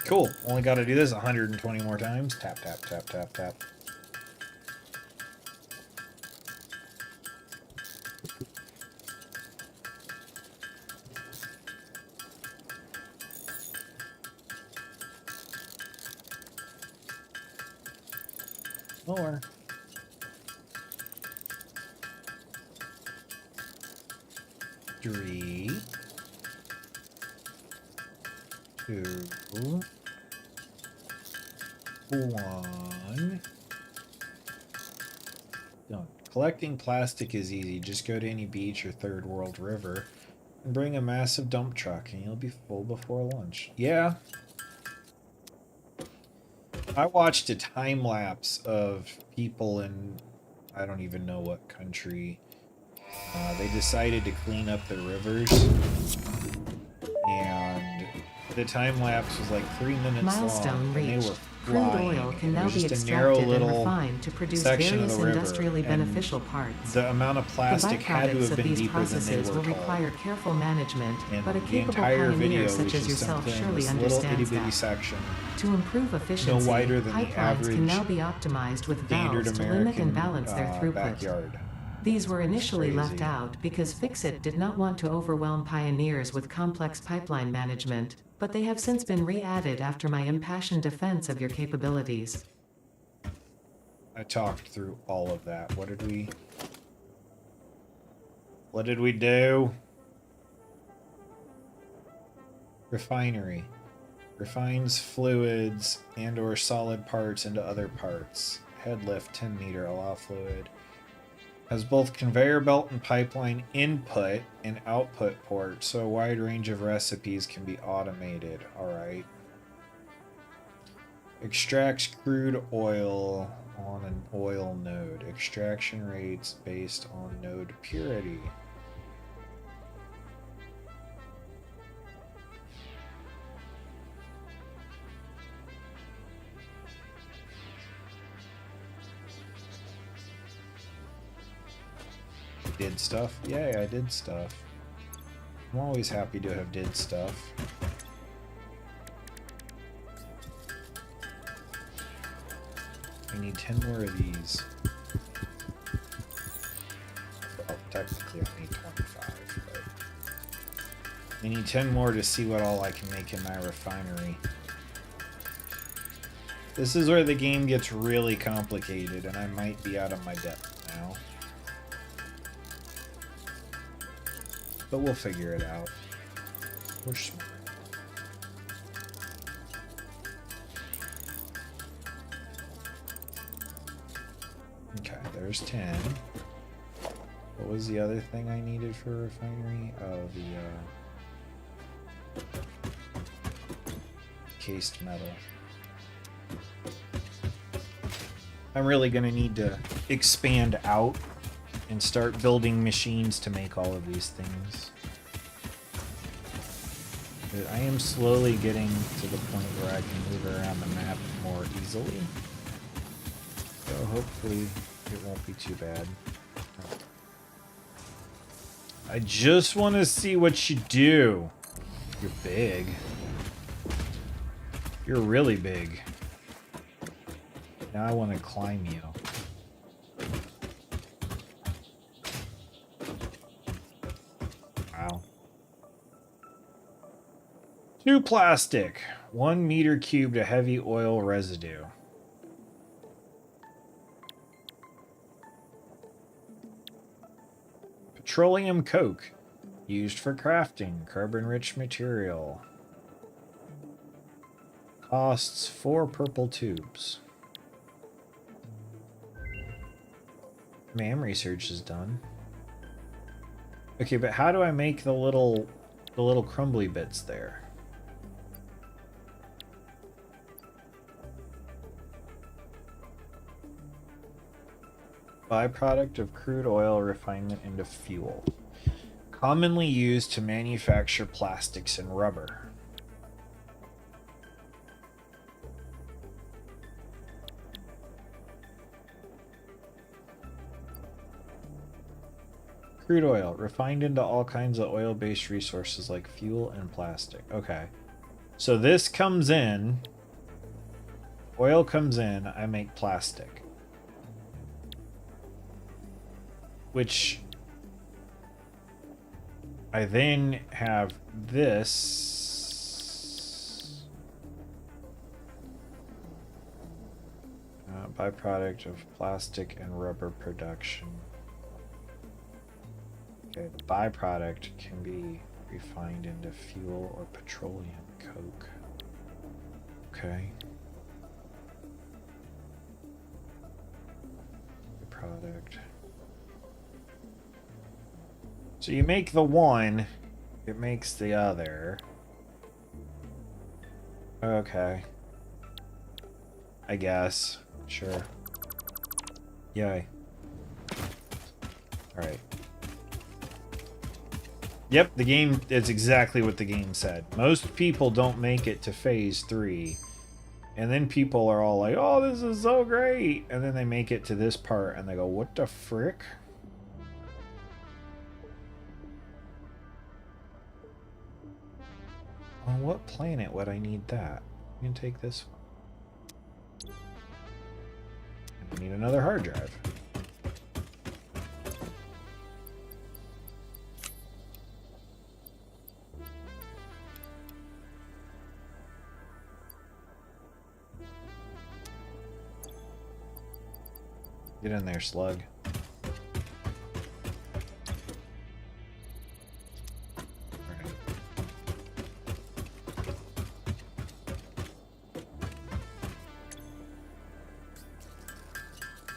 A: Cool. Only got to do this 120 more times. Tap, tap, tap, tap, tap. More. Three. 2. 1. Done. Collecting plastic is easy. Just go to any beach or third world river and bring a massive dump truck and you'll be full before lunch. Yeah. I watched a time lapse of people in, I don't even know what country. They decided to clean up the rivers, and The time lapse was like 3 minutes
C: Milestone
A: long, and they
C: reached.
A: were
C: Crude
A: flying.
C: oil can
A: It
C: now
A: was
C: be
A: just a narrow
C: extracted and
A: little
C: refined to produce
A: section of
C: various
A: the river,
C: industrially
A: and
C: beneficial parts.
A: the amount of
C: The
A: plastic had to
C: byproducts
A: have
C: of
A: been
C: these
A: deeper than they
C: processes
A: were
C: will
A: told.
C: require careful management,
A: And
C: but a
A: the
C: capable
A: entire
C: pioneer
A: video
C: such
A: was
C: as
A: just
C: yourself
A: something in
C: surely
A: this little itty
C: understands
A: bitty
C: that.
A: section.
C: To improve efficiency,
A: wider than the
C: pipelines can now
A: average
C: be optimized with
A: standard
C: valves to limit and
A: American
C: balance their throughput.
A: backyard.
C: These were initially left
A: Crazy.
C: out because Fixit did not want to overwhelm pioneers with complex pipeline management, but they have since been re-added after my impassioned defense of your capabilities.
A: I talked through all of that. What did we do? Refinery. Refines fluids and or solid parts into other parts. Head lift 10 meter, allow fluid. Has both conveyor belt and pipeline input and output ports, so a wide range of recipes can be automated. Alright. Extracts crude oil on an oil node. Extraction rates based on node purity. Did stuff? Yay, I did stuff. I'm always happy to have did stuff. I need 10 more of these. Well, technically I need 25, but I need 10 more to see what all I can make in my refinery. This is where the game gets really complicated, and I might be out of my depth now. But we'll figure it out. We're smart. Okay, there's 10. What was the other thing I needed for a refinery? Oh, the cased metal. I'm really gonna need to expand out and start building machines to make all of these things. But I am slowly getting to the point where I can move around the map more easily. So hopefully it won't be too bad. I just want to see what you do. You're big. You're really big. Now I want to climb you. Wow. 2 plastic. 1 meter cubed of heavy oil residue. Petroleum coke. Used for crafting. Carbon-rich material. Costs 4 purple tubes. MAM research is done. Okay, but how do I make the little crumbly bits there? Byproduct of crude oil refinement into fuel. Commonly used to manufacture plastics and rubber. Crude oil, refined into all kinds of oil-based resources like fuel and plastic. Okay. So this comes in. Oil comes in, I make plastic. Which I then have this byproduct of plastic and rubber production. Okay, the byproduct can be refined into fuel or petroleum coke. Okay. The product. So you make the one, it makes the other. Okay. I guess. Sure. Yay. Alright. Yep, the game, it's exactly what the game said. Most people don't make it to phase 3. And then people are all like, oh, this is so great. And then they make it to this part and they go, what the frick? On what planet would I need that? I'm gonna take this one. I need another hard drive. Get in there, slug. Alright.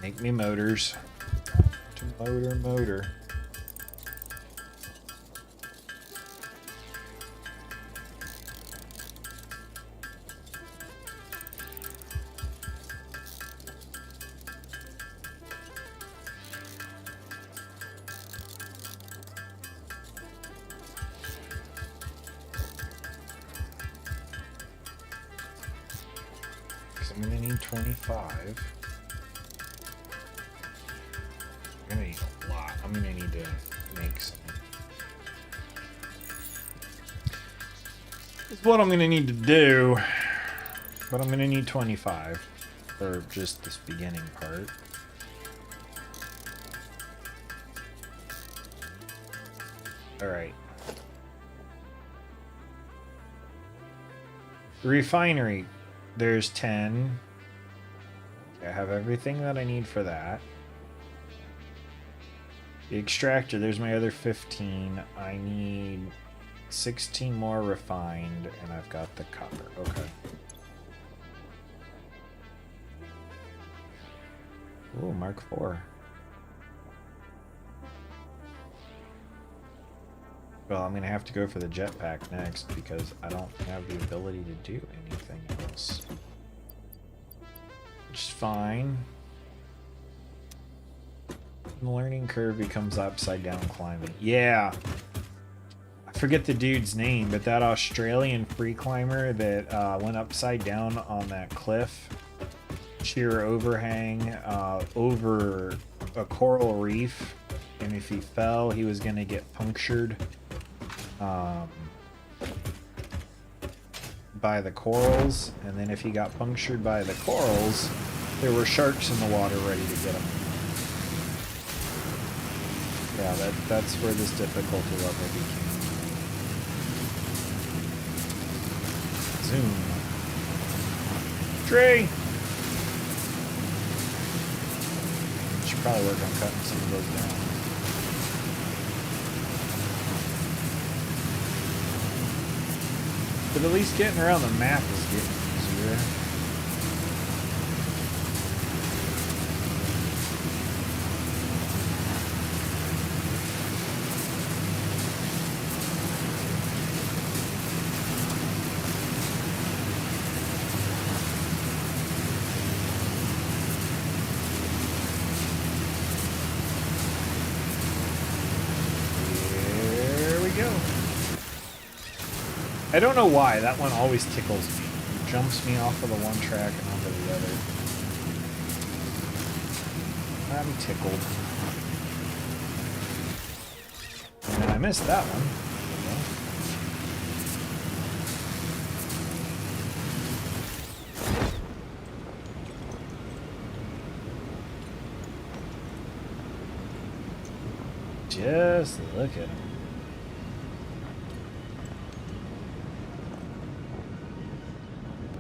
A: Make me motors. Motor. I'm gonna need 25. I'm gonna need a lot. I'm gonna need to make some. It's what I'm gonna need to do. But I'm gonna need 25 for just this beginning part. Alright. Refinery. There's 10. Okay, I have everything that I need for that. The extractor, there's my other 15. I need 16 more refined, and I've got the copper. Okay. Ooh, Mark IV. Well, I'm going to have to go for the jetpack next because I don't have the ability to do anything else. Which is fine. The learning curve becomes upside down climbing. Yeah. I forget the dude's name, but that Australian free climber that went upside down on that cliff, sheer overhang, over a coral reef. And if he fell, he was going to get punctured. By the corals, and then if he got punctured by the corals, there were sharks in the water ready to get him. Yeah, that's where this difficulty level became. Zoom. Tree! Should probably work on cutting some of those down. But at least getting around the map is getting easier. Here we go. I don't know why, that one always tickles me. It jumps me off of the one track and onto the other. I'm tickled. And then I missed that one. Just look at him.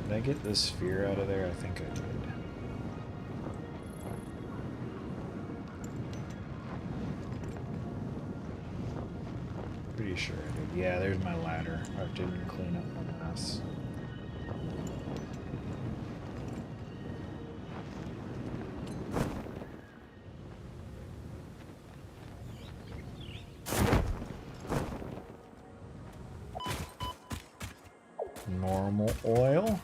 A: Did I get this sphere out of there? I think I did. Pretty sure I did. Yeah, there's my ladder. I didn't clean up my mess. Normal oil.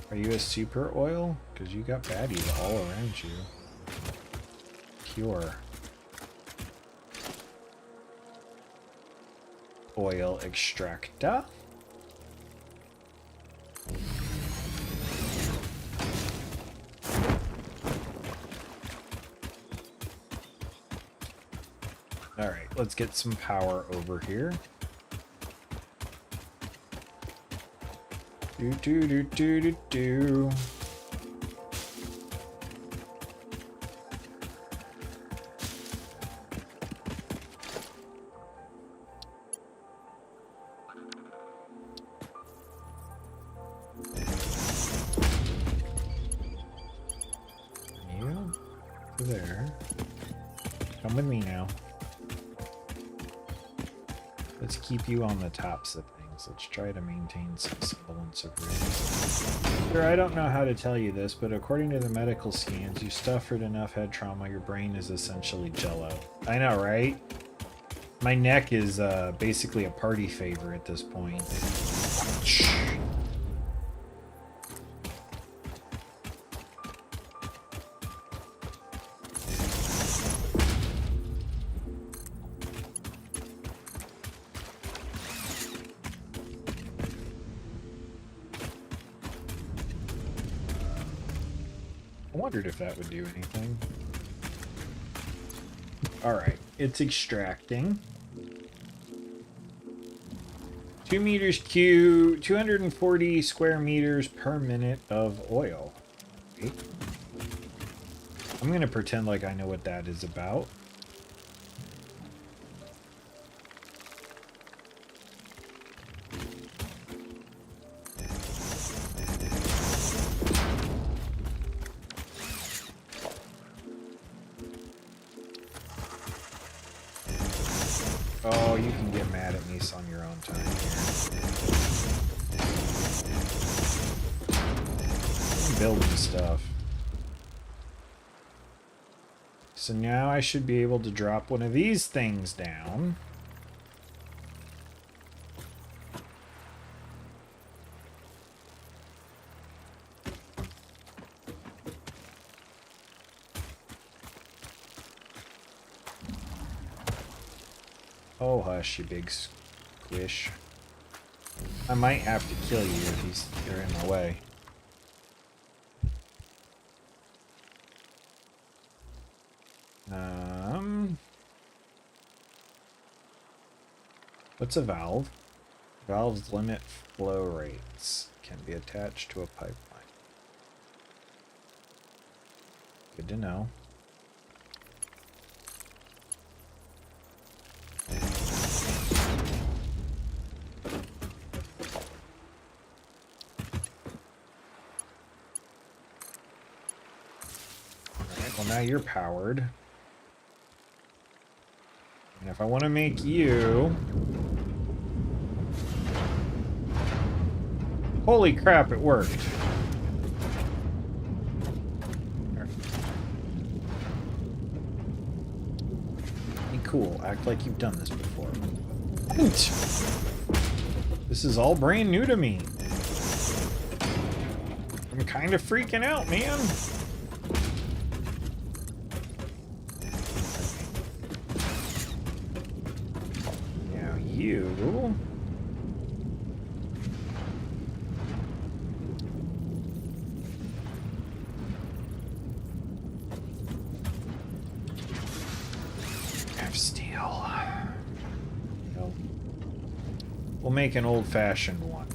A: Are Are you a super oil? Because you got baddies all around you. Pure. Oil extractor. Alright, let's get some power over here. Do do do do do do. You there. Come with me now. Let's keep you on the tops of things. Let's try to maintain some semblance of rhythm. Sure, I don't know how to tell you this, but according to the medical scans, you suffered enough head trauma, your brain is essentially jello. I know, right? My neck is basically a party favor at this point. I wondered if that would do anything. Alright, it's extracting. 2 meters cubed, 240 square meters per minute of oil. Okay. I'm gonna pretend like I know what that is about. Oh, you can get mad at me on your own time here. I'm building stuff. So now I should be able to drop one of these things down. Oh, hush, you big squish. I might have to kill you if you're in my way. What's a valve? Valves limit flow rates. Can be attached to a pipeline. Good to know. Alright, well now you're powered. And if I want to make you... Holy crap, it worked. Be cool. Act like you've done this before. This is all brand new to me. I'm kind of freaking out, man. Now you... steel. No. We'll make an old-fashioned one.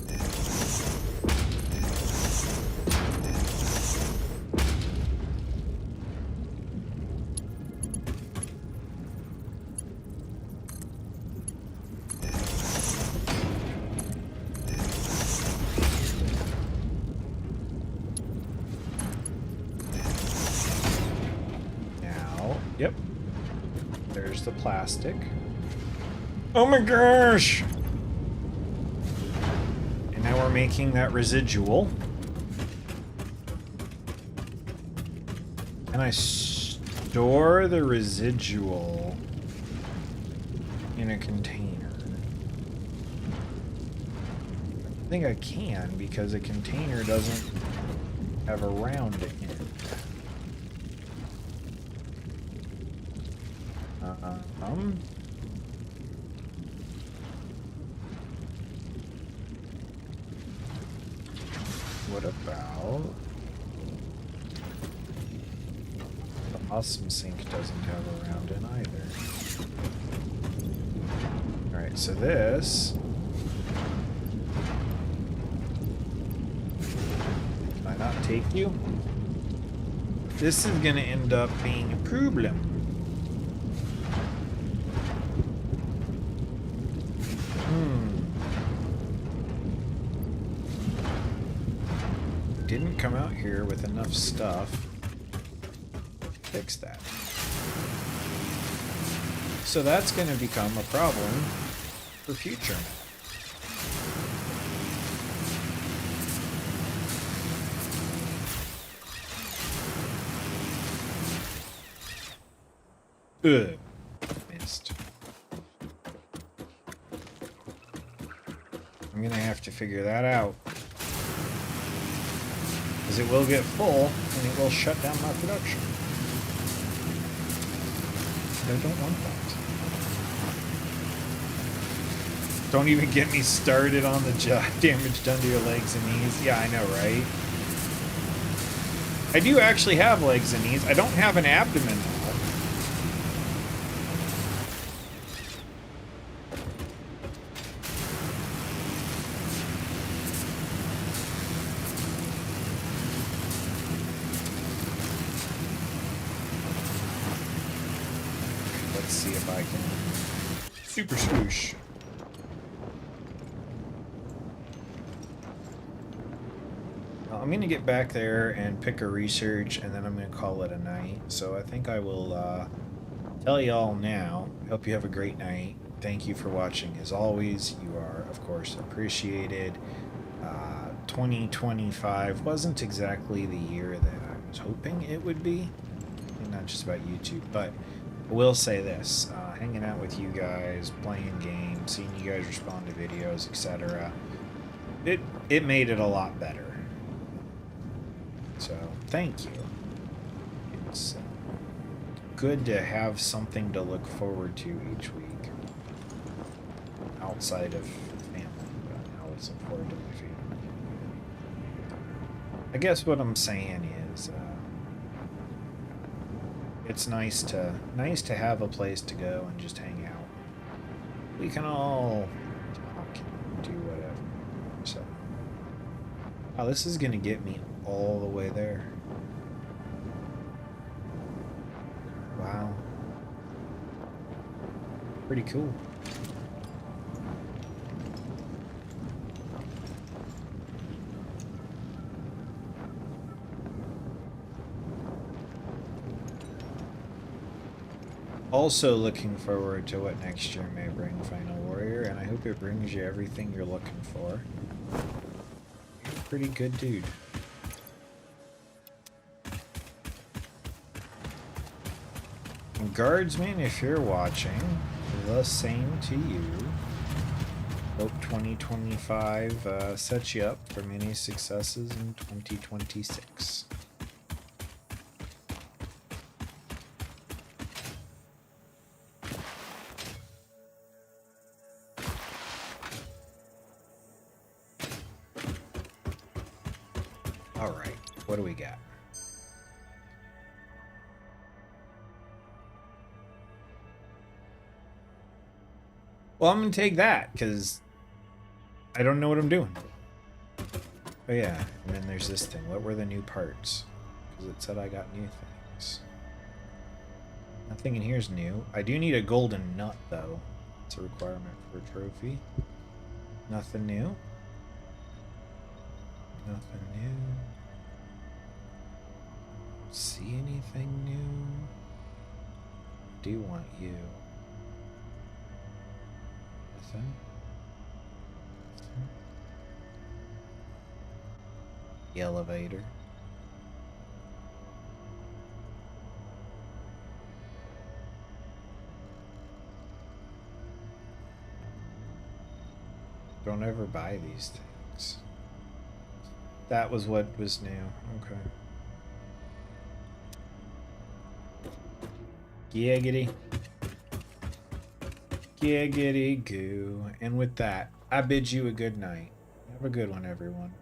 A: Now, yep. There's the plastic. Oh my gosh! And now we're making that residual. Can I store the residual in a container? I think I can, because a container doesn't have a round in. What about the awesome sink doesn't have a round in either. Alright, so this can I not take you? This is gonna end up being a problem. Didn't come out here with enough stuff to fix that. So that's going to become a problem for future. Ugh. Missed. I'm going to have to figure that out. Because it will get full, and it will shut down my production. And I don't want that. Don't even get me started on the damage done to your legs and knees. Yeah, I know, right? I do actually have legs and knees. I don't have an abdomen, though. Super swoosh. I'm going to get back there and pick a research, and then I'm going to call it a night. So I think I will tell y'all now. Hope you have a great night. Thank you for watching. As always, you are, of course, appreciated. 2025 wasn't exactly the year that I was hoping it would be. Not just about YouTube, but I will say this, hanging out with you guys, playing games, seeing you guys respond to videos, etc. It made it a lot better. So, thank you. It's good to have something to look forward to each week. Outside of family, but I always look forward to my family. I guess what I'm saying is, it's nice to have a place to go and just hang out. We can all talk and do whatever. So, oh, this is gonna get me all the way there. Wow, pretty cool. Also looking forward to what next year may bring Final Warrior, and I hope it brings you everything you're looking for. You're a pretty good dude. And Guardsman, if you're watching, the same to you. Hope 2025 sets you up for many successes in 2026. Alright, what do we got? Well, I'm gonna take that, because I don't know what I'm doing. Oh yeah, and then there's this thing. What were the new parts? Because it said I got new things. Nothing in here is new. I do need a golden nut, though. It's a requirement for a trophy. Nothing new. Nothing new. See anything new? Do want you. Nothing. The elevator. Don't ever buy these things. That was what was new. Okay. Giggity. Giggity goo. And with that, I bid you a good night. Have a good one, everyone.